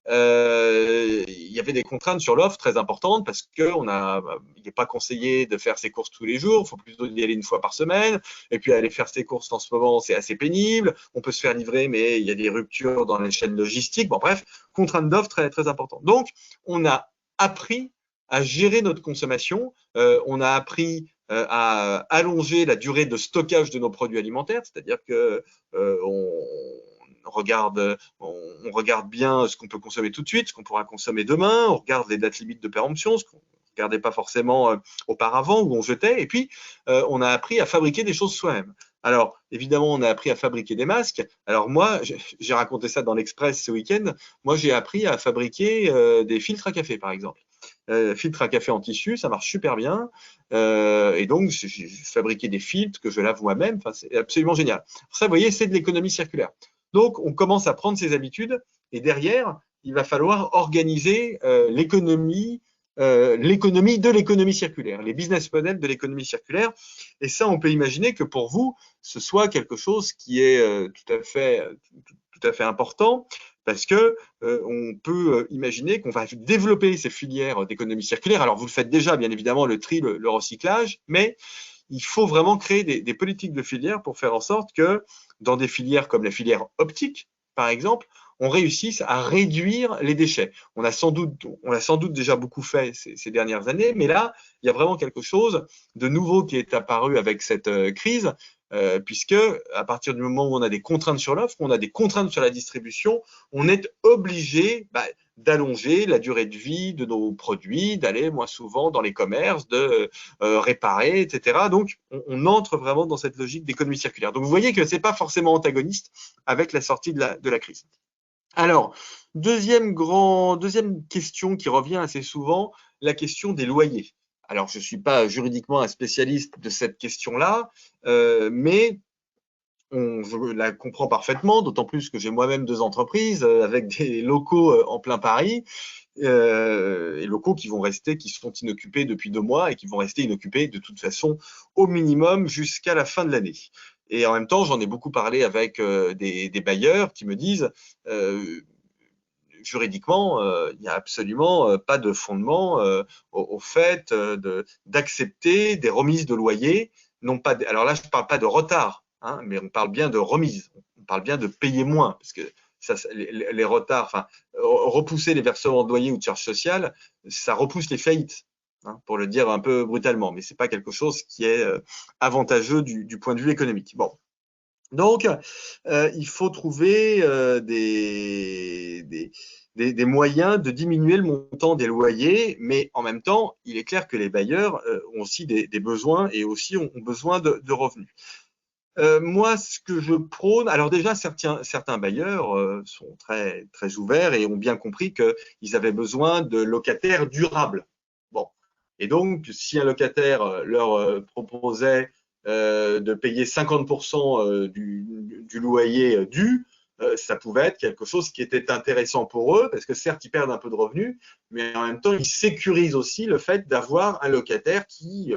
Il y avait des contraintes sur l'offre très importantes parce qu'il n'est pas conseillé de faire ses courses tous les jours, il faut plutôt y aller une fois par semaine. Et puis aller faire ses courses en ce moment, c'est assez pénible. On peut se faire livrer, mais il y a des ruptures dans les chaînes logistiques. Bon, bref, contraintes d'offre très, très importantes. Donc, on a appris à gérer notre consommation. On a appris à allonger la durée de stockage de nos produits alimentaires, c'est-à-dire que on regarde bien ce qu'on peut consommer tout de suite, ce qu'on pourra consommer demain, on regarde les dates limites de péremption, ce qu'on ne regardait pas forcément auparavant, où on jetait, et puis on a appris à fabriquer des choses soi-même. Alors, évidemment, on a appris à fabriquer des masques. Alors moi, j'ai raconté ça dans l'Express ce week-end, moi j'ai appris à fabriquer des filtres à café, par exemple. Filtre à café en tissu, ça marche super bien. Et donc, j'ai fabriqué des filtres que je lave moi-même. Enfin, c'est absolument génial. Ça, vous voyez, c'est de l'économie circulaire. Donc, on commence à prendre ces habitudes et derrière, il va falloir organiser l'économie de l'économie circulaire, les business models de l'économie circulaire. Et ça, on peut imaginer que pour vous, ce soit quelque chose qui est tout à fait important parce que on peut imaginer qu'on va développer ces filières d'économie circulaire. Alors, vous le faites déjà, bien évidemment, le tri, le recyclage, mais il faut vraiment créer des politiques de filières pour faire en sorte que dans des filières comme la filière optique, par exemple, on réussisse à réduire les déchets. On l'a sans doute déjà beaucoup fait ces dernières années, mais là, il y a vraiment quelque chose de nouveau qui est apparu avec cette crise, puisque à partir du moment où on a des contraintes sur l'offre, on a des contraintes sur la distribution, on est obligé d'allonger la durée de vie de nos produits, d'aller moins souvent dans les commerces, de réparer, etc. Donc, on entre vraiment dans cette logique d'économie circulaire. Donc, vous voyez que ce n'est pas forcément antagoniste avec la sortie de la crise. Alors, deuxième question qui revient assez souvent, la question des loyers. Alors, je ne suis pas juridiquement un spécialiste de cette question-là, mais je la comprends parfaitement, d'autant plus que j'ai moi-même 2 entreprises avec des locaux en plein Paris, et locaux qui sont inoccupés depuis 2 mois et qui vont rester inoccupés de toute façon au minimum jusqu'à la fin de l'année. Et en même temps, j'en ai beaucoup parlé avec des bailleurs qui me disent juridiquement, il n'y a absolument pas de fondement au fait d'accepter des remises de loyer. Non pas, alors là, je ne parle pas de retard, hein, mais on parle bien de remise. On parle bien de payer moins, parce que les retards, enfin, repousser les versements de loyer ou de charges sociales, ça repousse les faillites, hein, pour le dire un peu brutalement. Mais ce n'est pas quelque chose qui est avantageux du point de vue économique. Bon. Donc, il faut trouver des moyens de diminuer le montant des loyers, mais en même temps, il est clair que les bailleurs ont aussi des besoins et aussi ont besoin de revenus. Moi, ce que je prône, alors déjà, certains bailleurs sont très, très ouverts et ont bien compris qu'ils avaient besoin de locataires durables. Bon. Et donc, si un locataire leur proposait de payer 50% du loyer dû, ça pouvait être quelque chose qui était intéressant pour eux, parce que certes, ils perdent un peu de revenus, mais en même temps, ils sécurisent aussi le fait d'avoir un locataire qui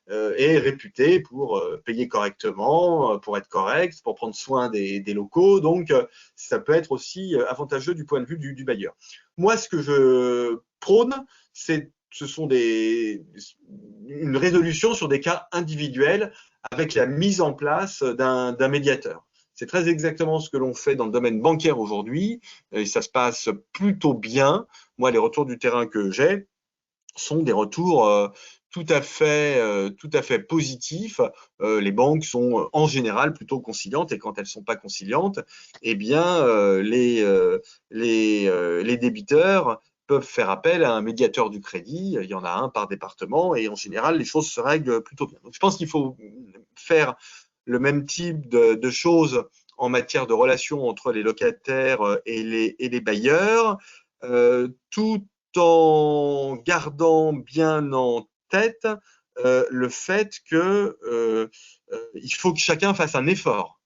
est réputé pour payer correctement, pour être correct, pour prendre soin des locaux. Donc, ça peut être aussi avantageux du point de vue du bailleur. Moi, ce que je prône, ce sont une résolution sur des cas individuels avec la mise en place d'un médiateur. C'est très exactement ce que l'on fait dans le domaine bancaire aujourd'hui et ça se passe plutôt bien. Moi, les retours du terrain que j'ai sont des retours tout à fait positifs. Les banques sont en général plutôt conciliantes et quand elles ne sont pas conciliantes, eh bien, les débiteurs peuvent faire appel à un médiateur du crédit. Il y en a un par département et en général, les choses se règlent plutôt bien. Donc, je pense qu'il faut faire le même type de choses en matière de relations entre les locataires et les bailleurs, tout en gardant bien en tête le fait qu'il faut que chacun fasse un effort.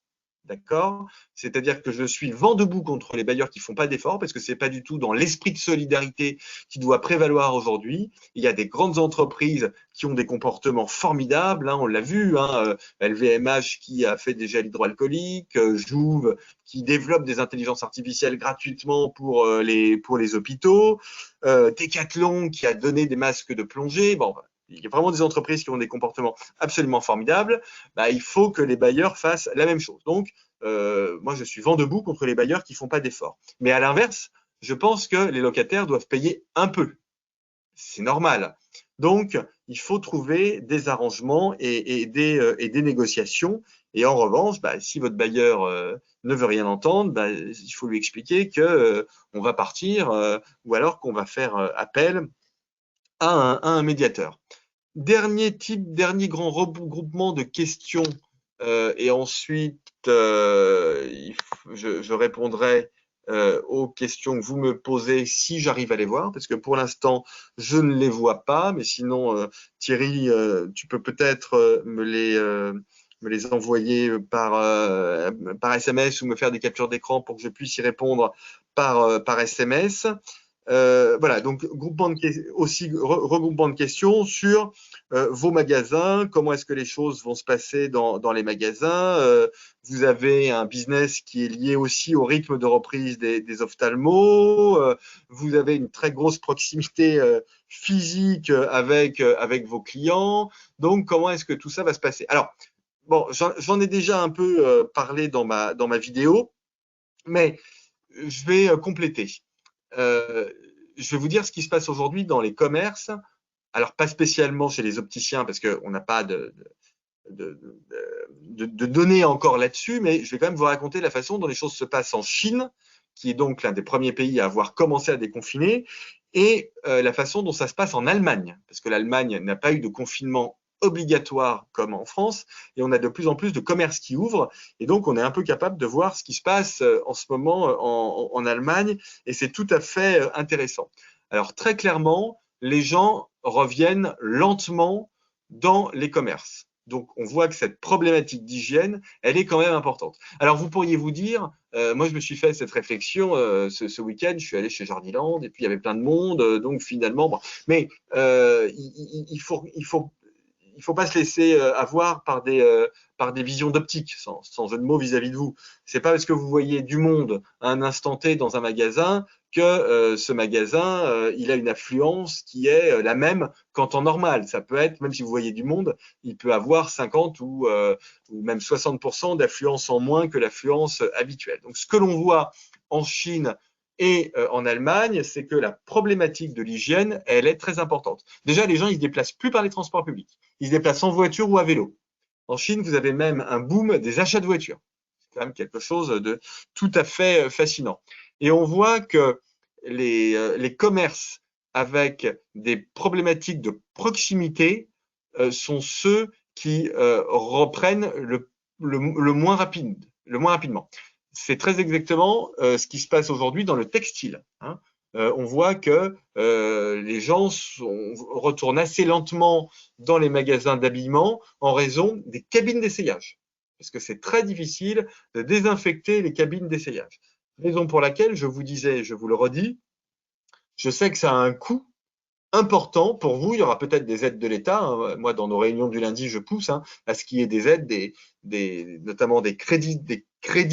D'accord? C'est-à-dire que je suis vent debout contre les bailleurs qui ne font pas d'efforts parce que ce n'est pas du tout dans l'esprit de solidarité qui doit prévaloir aujourd'hui. Il y a des grandes entreprises qui ont des comportements formidables, hein, on l'a vu, hein, LVMH qui a fait des gels hydroalcooliques, Jouve qui développe des intelligences artificielles gratuitement pour les hôpitaux, Decathlon qui a donné des masques de plongée. Bon, il y a vraiment des entreprises qui ont des comportements absolument formidables. Bah, il faut que les bailleurs fassent la même chose. Donc, moi, je suis vent debout contre les bailleurs qui ne font pas d'efforts. Mais à l'inverse, je pense que les locataires doivent payer un peu. C'est normal. Donc, il faut trouver des arrangements et des négociations. Et en revanche, bah, si votre bailleur ne veut rien entendre, bah, il faut lui expliquer qu'on va partir ou alors qu'on va faire appel à un médiateur. Dernier grand regroupement de questions et ensuite je répondrai aux questions que vous me posez si j'arrive à les voir, parce que pour l'instant, je ne les vois pas, mais sinon, Thierry, tu peux peut-être me les envoyer par SMS ou me faire des captures d'écran pour que je puisse y répondre par SMS. Voilà, donc regroupement de questions sur vos magasins, comment est-ce que les choses vont se passer dans les magasins. Vous avez un business qui est lié aussi au rythme de reprise des ophtalmos. Vous avez une très grosse proximité physique avec vos clients. Donc, comment est-ce que tout ça va se passer? Alors, bon, j'en ai déjà un peu parlé dans ma vidéo, mais je vais compléter. Je vais vous dire ce qui se passe aujourd'hui dans les commerces. Alors, pas spécialement chez les opticiens, parce qu'on n'a pas de données encore là-dessus, mais je vais quand même vous raconter la façon dont les choses se passent en Chine, qui est donc l'un des premiers pays à avoir commencé à déconfiner, et la façon dont ça se passe en Allemagne, parce que l'Allemagne n'a pas eu de confinement obligatoire comme en France, et on a de plus en plus de commerces qui ouvrent, et donc on est un peu capable de voir ce qui se passe en ce moment en Allemagne, et c'est tout à fait intéressant. Alors très clairement, les gens reviennent lentement dans les commerces. Donc, on voit que cette problématique d'hygiène, elle est quand même importante. Alors, vous pourriez vous dire, moi, je me suis fait cette réflexion ce week-end, je suis allé chez Jardiland et puis il y avait plein de monde, donc finalement, bon. Mais il faut pas se laisser avoir par des visions d'optique, sans jeu de mots vis-à-vis de vous. C'est pas parce que vous voyez du monde à un instant T dans un magasin que ce magasin, il a une affluence qui est la même qu'en temps normal. Ça peut être, même si vous voyez du monde, il peut avoir 50 ou même 60% d'affluence en moins que l'affluence habituelle. Donc, ce que l'on voit en Chine et en Allemagne, c'est que la problématique de l'hygiène, elle est très importante. Déjà, les gens, ils se déplacent plus par les transports publics. Ils se déplacent en voiture ou à vélo. En Chine, vous avez même un boom des achats de voitures. C'est quand même quelque chose de tout à fait fascinant. Et on voit que les commerces avec des problématiques de proximité sont ceux qui reprennent le moins rapidement. C'est très exactement ce qui se passe aujourd'hui dans le textile. Hein. On voit que les gens retournent assez lentement dans les magasins d'habillement en raison des cabines d'essayage. Parce que c'est très difficile de désinfecter les cabines d'essayage. Raison pour laquelle je vous disais, je vous le redis, je sais que ça a un coût important pour vous. Il y aura peut-être des aides de l'État. Hein. Moi, dans nos réunions du lundi, je pousse à ce qu'il y ait des aides, notamment des crédits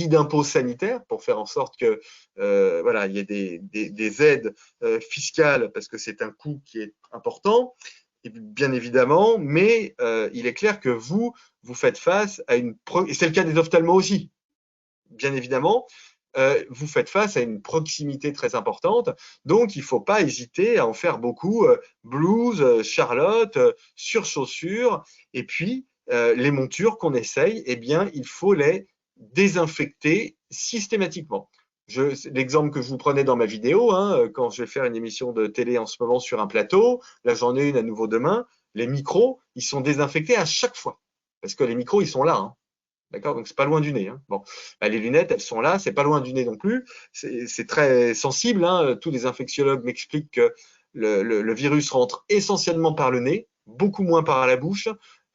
d'impôt sanitaire pour faire en sorte que voilà, il y ait des aides fiscales parce que c'est un coût qui est important. Et bien évidemment, mais il est clair que vous faites face à et c'est le cas des ophtalmos aussi, bien évidemment, vous faites face à une proximité très importante. Donc, il ne faut pas hésiter à en faire beaucoup. Blouse, Charlotte, sur chaussures. Et puis, les montures qu'on essaye, eh bien, il faut les désinfecter systématiquement. L'exemple que je vous prenais dans ma vidéo, hein, quand je vais faire une émission de télé en ce moment sur un plateau, là j'en ai une à nouveau demain, les micros, ils sont désinfectés à chaque fois. Parce que les micros, ils sont là. Hein. D'accord, donc c'est pas loin du nez. Hein. Bon, bah, les lunettes, elles sont là, c'est pas loin du nez non plus. C'est très sensible. Hein. Tous les infectiologues m'expliquent que le virus rentre essentiellement par le nez, beaucoup moins par la bouche.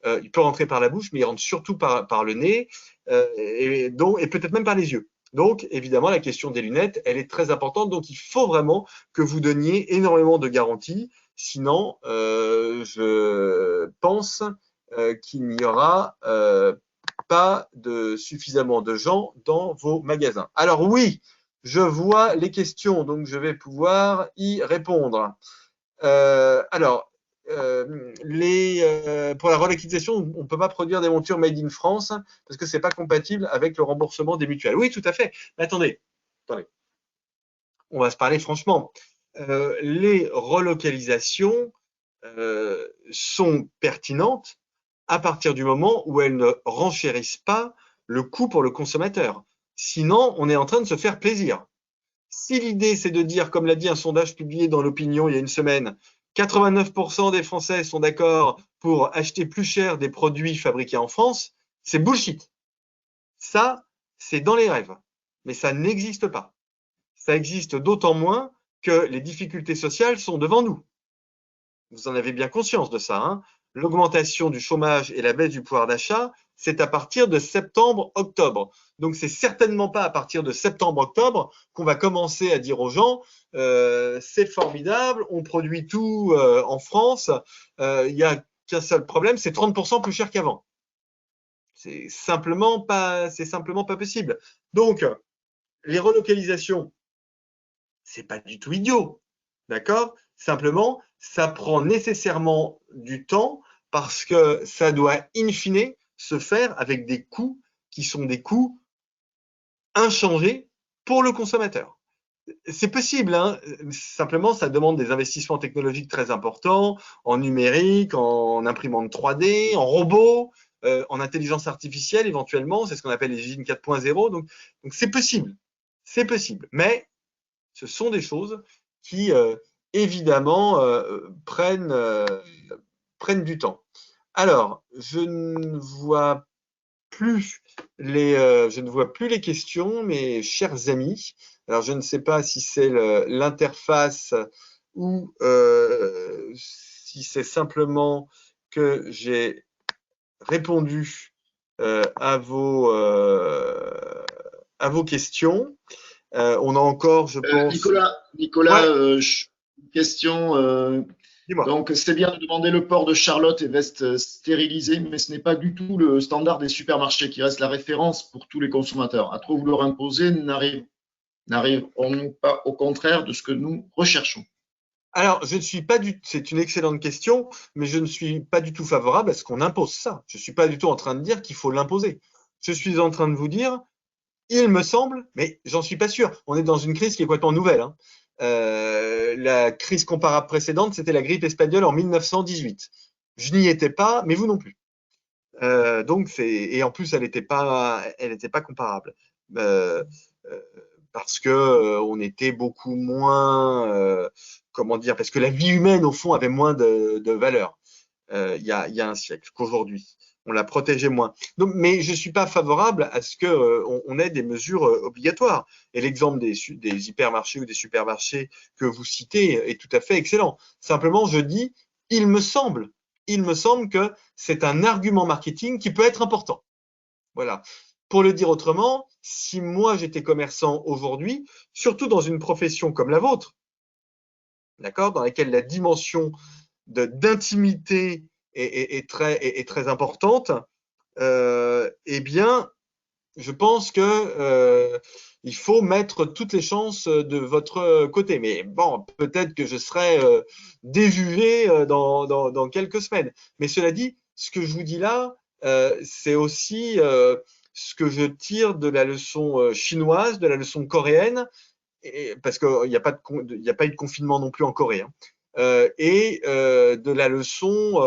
Il peut rentrer par la bouche, mais il rentre surtout par le nez et peut-être même par les yeux. Donc, évidemment, la question des lunettes, elle est très importante. Donc, il faut vraiment que vous donniez énormément de garanties. Sinon, je pense qu'il n'y aura pas suffisamment de gens dans vos magasins. Alors oui, je vois les questions, donc je vais pouvoir y répondre. Pour la relocalisation, on ne peut pas produire des montures made in France parce que ce n'est pas compatible avec le remboursement des mutuelles. Oui, tout à fait. Mais attendez. On va se parler franchement. Les relocalisations sont pertinentes à partir du moment où elles ne renchérissent pas le coût pour le consommateur. Sinon, on est en train de se faire plaisir. Si l'idée, c'est de dire, comme l'a dit un sondage publié dans l'Opinion il y a une semaine, 89% des Français sont d'accord pour acheter plus cher des produits fabriqués en France, c'est bullshit. Ça, c'est dans les rêves. Mais ça n'existe pas. Ça existe d'autant moins que les difficultés sociales sont devant nous. Vous en avez bien conscience de ça. Hein. L'augmentation du chômage et la baisse du pouvoir d'achat, c'est à partir de septembre-octobre. Donc, c'est certainement pas à partir de septembre-octobre qu'on va commencer à dire aux gens c'est formidable, on produit tout en France, il n'y a qu'un seul problème, c'est 30% plus cher qu'avant. C'est simplement pas possible. Donc, les relocalisations, c'est pas du tout idiot. D'accord? Simplement, ça prend nécessairement du temps parce que ça doit, in fine, se faire avec des coûts qui sont des coûts inchangés pour le consommateur. C'est possible, hein. Simplement, ça demande des investissements technologiques très importants, en numérique, en imprimante 3D, en robots, en intelligence artificielle éventuellement, c'est ce qu'on appelle les usines 4.0. Donc c'est possible, mais ce sont des choses qui, évidemment, prennent du temps. Alors, je ne vois plus les questions, mes chers amis. Alors, je ne sais pas si c'est l'interface ou si c'est simplement que j'ai répondu à vos questions. On a encore, je pense… Nicolas, Ouais, une question. dis-moi. Donc, c'est bien de demander le port de Charlotte et veste stérilisée, mais ce n'est pas du tout le standard des supermarchés qui reste la référence pour tous les consommateurs. À trop vouloir imposer, n'arriverons-nous pas au contraire de ce que nous recherchons? Alors, je ne suis pas du… C'est une excellente question, mais je ne suis pas du tout favorable à ce qu'on impose ça. Je ne suis pas du tout en train de dire qu'il faut l'imposer. Je suis en train de vous dire, il me semble, mais j'en suis pas sûr. On est dans une crise qui est complètement nouvelle, hein. La crise comparable précédente, c'était la grippe espagnole en 1918. Je n'y étais pas, mais vous non plus. Donc et en plus elle était pas comparable. Euh, euh, Parce que on était beaucoup moins, comment dire, parce que la vie humaine au fond avait moins de valeur il y a un siècle qu'aujourd'hui. On la protégeait moins. Donc, mais je suis pas favorable à ce que on ait des mesures obligatoires. Et l'exemple des hypermarchés ou des supermarchés que vous citez est tout à fait excellent. Simplement, je dis, il me semble, il me semble que c'est un argument marketing qui peut être important. Voilà. Pour le dire autrement, si moi j'étais commerçant aujourd'hui, surtout dans une profession comme la vôtre, d'accord, dans laquelle la dimension d'intimité est très importante, eh bien, je pense que il faut mettre toutes les chances de votre côté. Mais bon, peut-être que je serai déjugé dans quelques semaines. Mais cela dit, ce que je vous dis là, c'est aussi ce que je tire de la leçon chinoise, de la leçon coréenne, parce qu'il n'y a pas il y a pas eu de confinement non plus en Corée, hein, et de la leçon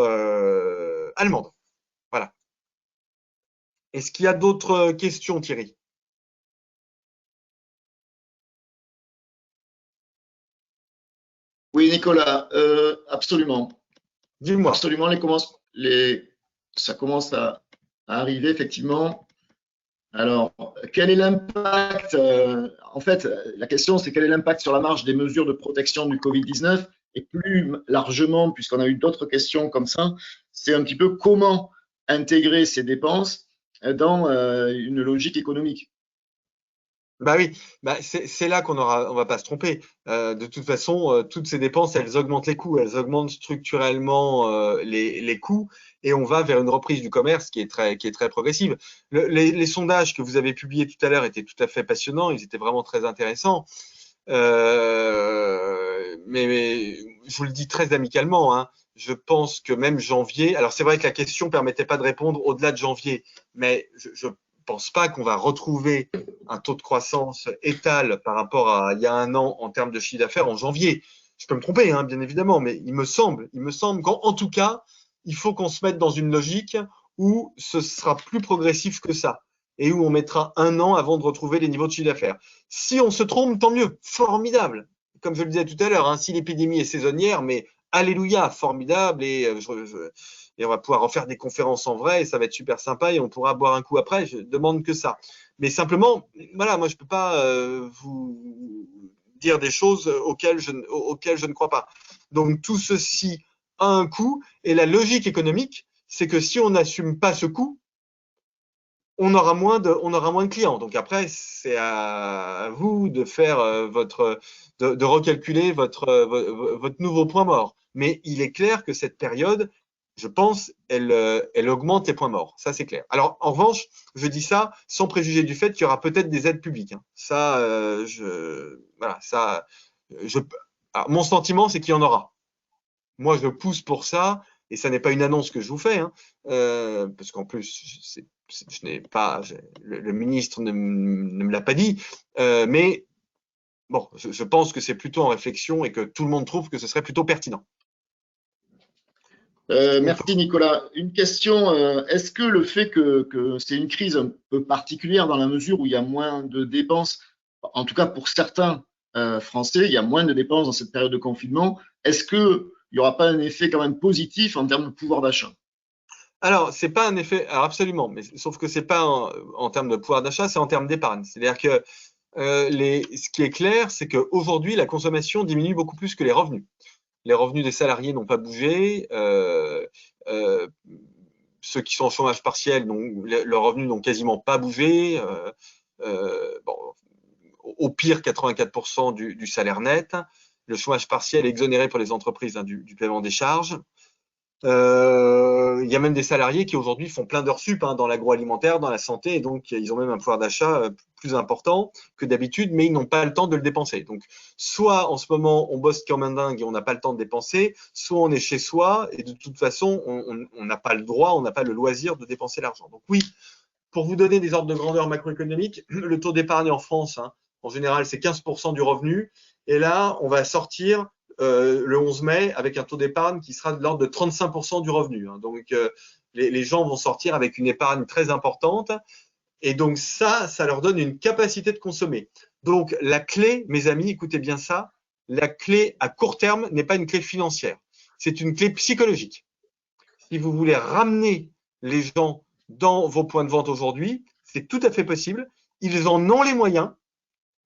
allemande. Voilà. Est-ce qu'il y a d'autres questions, Thierry? Oui, Nicolas, absolument. Dis-moi. Absolument, ça commence à arriver, effectivement. Alors, quel est l'impact en fait, la question, c'est quel est l'impact sur la marge des mesures de protection du Covid-19? Et plus largement, puisqu'on a eu d'autres questions comme ça, c'est un petit peu comment intégrer ces dépenses dans une logique économique. Bah oui, bah c'est là on va pas se tromper. De toute façon, toutes ces dépenses, elles augmentent les coûts, elles augmentent structurellement les coûts, et on va vers une reprise du commerce qui est très progressive. Les sondages que vous avez publiés tout à l'heure étaient tout à fait passionnants, ils étaient vraiment très intéressants. Mais je vous le dis très amicalement, hein, je pense que même janvier. Alors c'est vrai que la question permettait pas de répondre au-delà de janvier, mais je pense pas qu'on va retrouver un taux de croissance étal par rapport à il y a un an en termes de chiffre d'affaires en janvier. Je peux me tromper, hein, bien évidemment, mais il me semble qu'en tout cas, il faut qu'on se mette dans une logique où ce sera plus progressif que ça et où on mettra un an avant de retrouver les niveaux de chiffre d'affaires. Si on se trompe, tant mieux, formidable. Comme je le disais tout à l'heure, hein, si l'épidémie est saisonnière, mais alléluia, formidable, et on va pouvoir en faire des conférences en vrai, et ça va être super sympa, et on pourra boire un coup après, je demande que ça. Mais simplement, voilà, moi je ne peux pas vous dire des choses auxquelles je ne crois pas. Donc tout ceci a un coût, et la logique économique, c'est que si on n'assume pas ce coût, on aura moins de clients. Donc après, c'est à vous de faire de recalculer votre nouveau point mort. Mais il est clair que cette période, je pense, elle augmente les points morts. Ça, c'est clair. Alors, en revanche, je dis ça sans préjuger du fait qu'il y aura peut-être des aides publiques, hein. Ça, voilà, ça, je, alors, mon sentiment, c'est qu'il y en aura. Moi, je pousse pour ça, et ça n'est pas une annonce que je vous fais, hein, parce qu'en plus, je n'ai pas, le ministre ne me l'a pas dit, mais bon, je pense que c'est plutôt en réflexion et que tout le monde trouve que ce serait plutôt pertinent. Merci Nicolas. Une question, est-ce que le fait que c'est une crise un peu particulière dans la mesure où il y a moins de dépenses, en tout cas pour certains Français, il y a moins de dépenses dans cette période de confinement, est-ce qu'il n'y aura pas un effet quand même positif en termes de pouvoir d'achat? Alors, c'est pas un effet, alors absolument, mais sauf que c'est pas en termes de pouvoir d'achat, c'est en termes d'épargne. C'est-à-dire que ce qui est clair, c'est qu'aujourd'hui, la consommation diminue beaucoup plus que les revenus. Les revenus des salariés n'ont pas bougé. Ceux qui sont en chômage partiel, leurs revenus n'ont quasiment pas bougé. Bon, au pire, 84% du salaire net. Le chômage partiel est exonéré pour les entreprises du paiement des charges. Il y a même des salariés qui aujourd'hui font plein d'heures sup dans l'agroalimentaire, dans la santé, et donc ils ont même un pouvoir d'achat plus important que d'habitude, mais ils n'ont pas le temps de le dépenser. Donc, soit en ce moment on bosse comme un dingue et on n'a pas le temps de dépenser, soit on est chez soi et de toute façon on n'a pas le droit, on n'a pas le loisir de dépenser l'argent. Donc oui, pour vous donner des ordres de grandeur macroéconomiques, le taux d'épargne en France, en général, c'est 15% du revenu, et là on va sortir le 11 mai avec un taux d'épargne qui sera de l'ordre de 35% du revenu. Donc, les gens vont sortir avec une épargne très importante. Et donc, ça leur donne une capacité de consommer. Donc, la clé, mes amis, écoutez bien ça, la clé à court terme n'est pas une clé financière. C'est une clé psychologique. Si vous voulez ramener les gens dans vos points de vente aujourd'hui, c'est tout à fait possible. Ils en ont les moyens,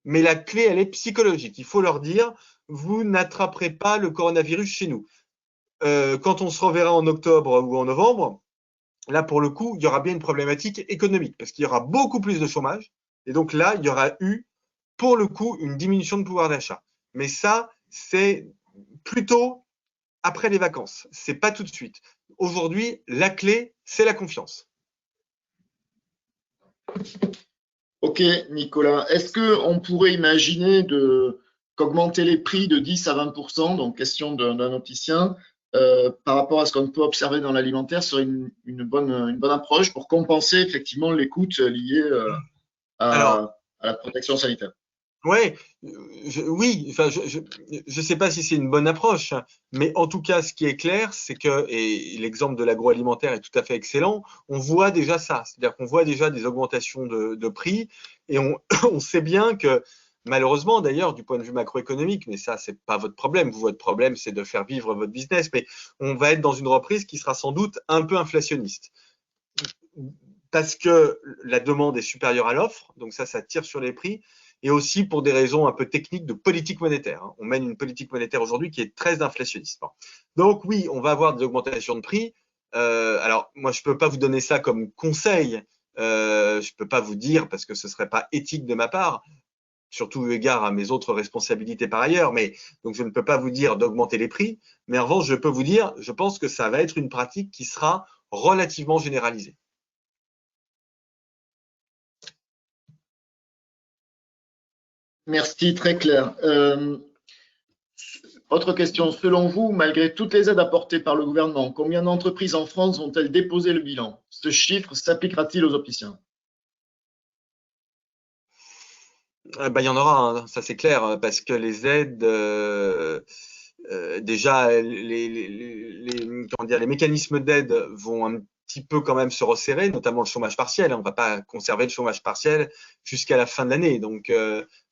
mais la clé, elle est psychologique. Il faut leur dire, vous n'attraperez pas le coronavirus chez nous. Quand on se reverra en octobre ou en novembre, là, pour le coup, il y aura bien une problématique économique parce qu'il y aura beaucoup plus de chômage. Et donc là, il y aura eu, pour le coup, une diminution de pouvoir d'achat. Mais ça, c'est plutôt après les vacances. C'est pas tout de suite. Aujourd'hui, la clé, c'est la confiance. Ok, Nicolas. Est-ce qu'on pourrait imaginer qu'augmenter les prix de 10 à 20%, donc question d'un opticien, par rapport à ce qu'on peut observer dans l'alimentaire, serait une bonne approche pour compenser effectivement les coûts liés Alors, à la protection sanitaire? ouais, oui, enfin, je sais pas si c'est une bonne approche, mais en tout cas, ce qui est clair, c'est que, et l'exemple de l'agroalimentaire est tout à fait excellent, on voit déjà ça, c'est-à-dire qu'on voit déjà des augmentations de prix, et on sait bien que, malheureusement d'ailleurs, du point de vue macroéconomique, mais ça, c'est pas votre problème, votre problème, c'est de faire vivre votre business, mais on va être dans une reprise qui sera sans doute un peu inflationniste. Parce que la demande est supérieure à l'offre, donc ça tire sur les prix, et aussi pour des raisons un peu techniques de politique monétaire. On mène une politique monétaire aujourd'hui qui est très inflationniste. Donc oui, on va avoir des augmentations de prix. Alors moi, je ne peux pas vous donner ça comme conseil. Je ne peux pas vous dire, parce que ce ne serait pas éthique de ma part, surtout eu égard à mes autres responsabilités par ailleurs, mais donc je ne peux pas vous dire d'augmenter les prix, mais en revanche, je peux vous dire, je pense que ça va être une pratique qui sera relativement généralisée. Merci, très clair. Autre question, selon vous, malgré toutes les aides apportées par le gouvernement, combien d'entreprises en France vont-elles déposer le bilan? Ce chiffre s'appliquera-t-il aux opticiens? Il y en aura, ça c'est clair, parce que les aides, déjà, les mécanismes d'aide vont un petit peu quand même se resserrer, notamment le chômage partiel. On ne va pas conserver le chômage partiel jusqu'à la fin de l'année. Donc,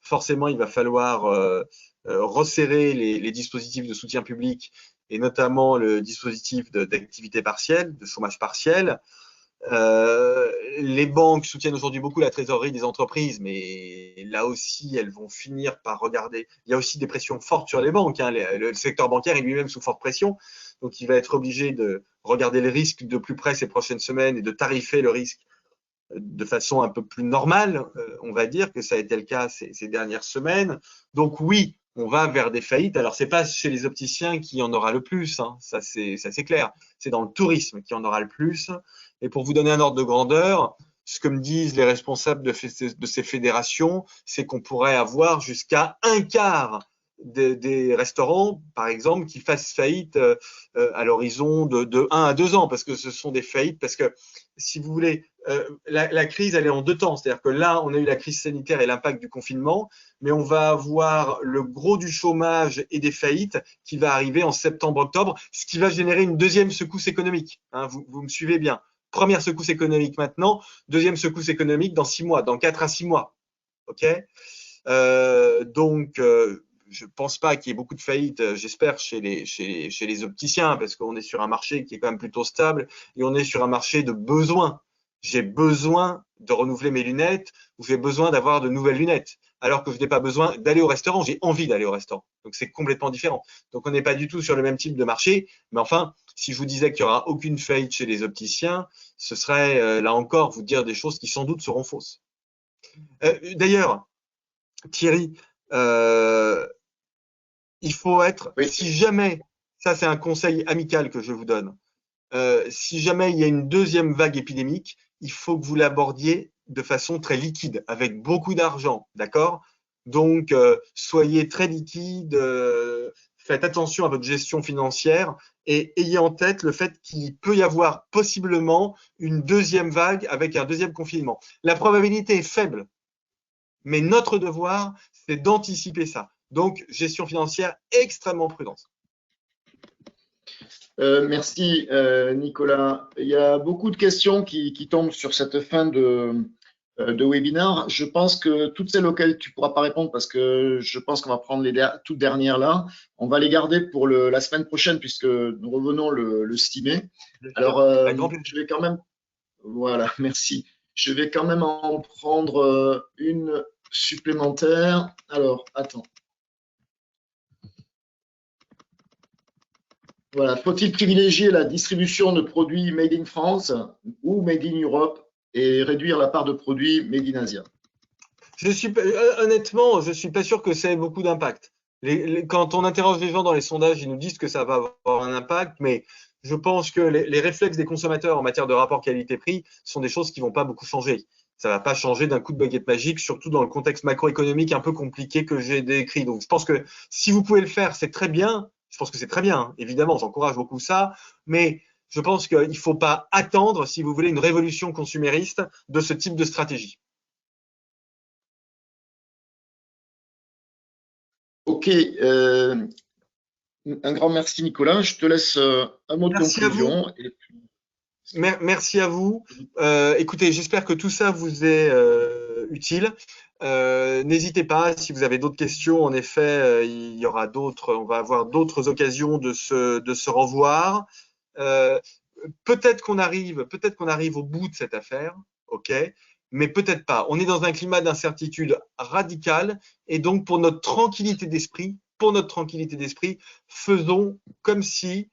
forcément, il va falloir resserrer les dispositifs de soutien public et notamment le dispositif d'activité partielle, de chômage partiel. Les banques soutiennent aujourd'hui beaucoup la trésorerie des entreprises, mais là aussi, elles vont finir par regarder. Il y a aussi des pressions fortes sur les banques. Le secteur bancaire est lui-même sous forte pression, donc il va être obligé de regarder les risques de plus près ces prochaines semaines et de tarifer le risque de façon un peu plus normale. On va dire que ça a été le cas ces dernières semaines. Donc oui, on va vers des faillites. Alors, c'est pas chez les opticiens qui en aura le plus, ça c'est clair. C'est dans le tourisme qui en aura le plus. Et pour vous donner un ordre de grandeur, ce que me disent les responsables de ces fédérations, c'est qu'on pourrait avoir jusqu'à un quart des restaurants, par exemple, qui fassent faillite à l'horizon de 1 à 2 ans, parce que ce sont des faillites, parce que, si vous voulez, la crise, elle est en deux temps. C'est-à-dire que là, on a eu la crise sanitaire et l'impact du confinement, mais on va avoir le gros du chômage et des faillites qui va arriver en septembre-octobre, ce qui va générer une deuxième secousse économique. Vous me suivez bien. Première secousse économique maintenant, deuxième secousse économique dans 6 mois, dans 4 à 6 mois. OK ? Donc, je ne pense pas qu'il y ait beaucoup de faillites, j'espère, chez les opticiens, parce qu'on est sur un marché qui est quand même plutôt stable et on est sur un marché de besoin. J'ai besoin de renouveler mes lunettes ou j'ai besoin d'avoir de nouvelles lunettes. alors que je n'ai pas besoin d'aller au restaurant, j'ai envie d'aller au restaurant. Donc c'est complètement différent. Donc on n'est pas du tout sur le même type de marché, mais enfin, si je vous disais qu'il n'y aura aucune faillite chez les opticiens, ce serait là encore vous dire des choses qui sans doute seront fausses. D'ailleurs, Thierry, il faut être, Oui. si jamais, ça c'est un conseil amical que je vous donne, si jamais il y a une deuxième vague épidémique, il faut que vous l'abordiez de façon très liquide, avec beaucoup d'argent, d'accord? Donc, soyez très liquide, faites attention à votre gestion financière et ayez en tête le fait qu'il peut y avoir possiblement une deuxième vague avec un deuxième confinement. La probabilité est faible, mais notre devoir, c'est d'anticiper ça. Donc, gestion financière extrêmement prudente. Merci Nicolas. Il y a beaucoup de questions qui tombent sur cette fin de webinaire. Je pense que toutes celles auxquelles tu ne pourras pas répondre, parce que je pense qu'on va prendre les toutes dernières là, on va les garder pour la semaine prochaine puisque nous revenons le 6 mai. Alors, je vais quand même, voilà, merci. Je vais quand même en prendre une supplémentaire. Alors, attends. Voilà, faut-il privilégier la distribution de produits made in France ou made in Europe et réduire la part de produits made in Asia? Honnêtement, je suis pas sûr que ça ait beaucoup d'impact. Quand on interroge les gens dans les sondages, ils nous disent que ça va avoir un impact, mais je pense que les réflexes des consommateurs en matière de rapport qualité-prix sont des choses qui vont pas beaucoup changer. Ça va pas changer d'un coup de baguette magique, surtout dans le contexte macroéconomique un peu compliqué que j'ai décrit. Donc, je pense que si vous pouvez le faire, c'est très bien. Je pense que c'est très bien, hein. Évidemment, j'encourage beaucoup ça, mais je pense qu'il ne faut pas attendre, si vous voulez, une révolution consumériste de ce type de stratégie. Ok, un grand merci Nicolas. Je te laisse un mot de conclusion. Merci à vous. Écoutez, j'espère que tout ça vous est utile. N'hésitez pas, si vous avez d'autres questions, en effet, il y aura on va avoir d'autres occasions de se revoir. Peut-être qu'on arrive au bout de cette affaire, ok, mais peut-être pas. On est dans un climat d'incertitude radicale, et donc pour notre tranquillité d'esprit, faisons comme si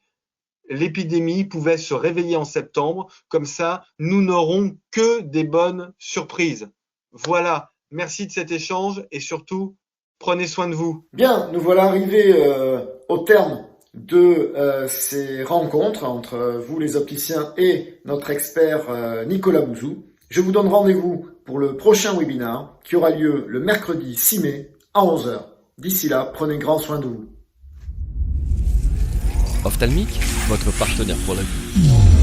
l'épidémie pouvait se réveiller en septembre. Comme ça, nous n'aurons que des bonnes surprises. Voilà. Merci de cet échange et surtout, prenez soin de vous. Bien, nous voilà arrivés au terme de ces rencontres entre vous les opticiens et notre expert Nicolas Bouzou. Je vous donne rendez-vous pour le prochain webinaire qui aura lieu le mercredi 6 mai à 11 h. D'ici là, prenez grand soin de vous. Ophthalmique, votre partenaire pour la vie.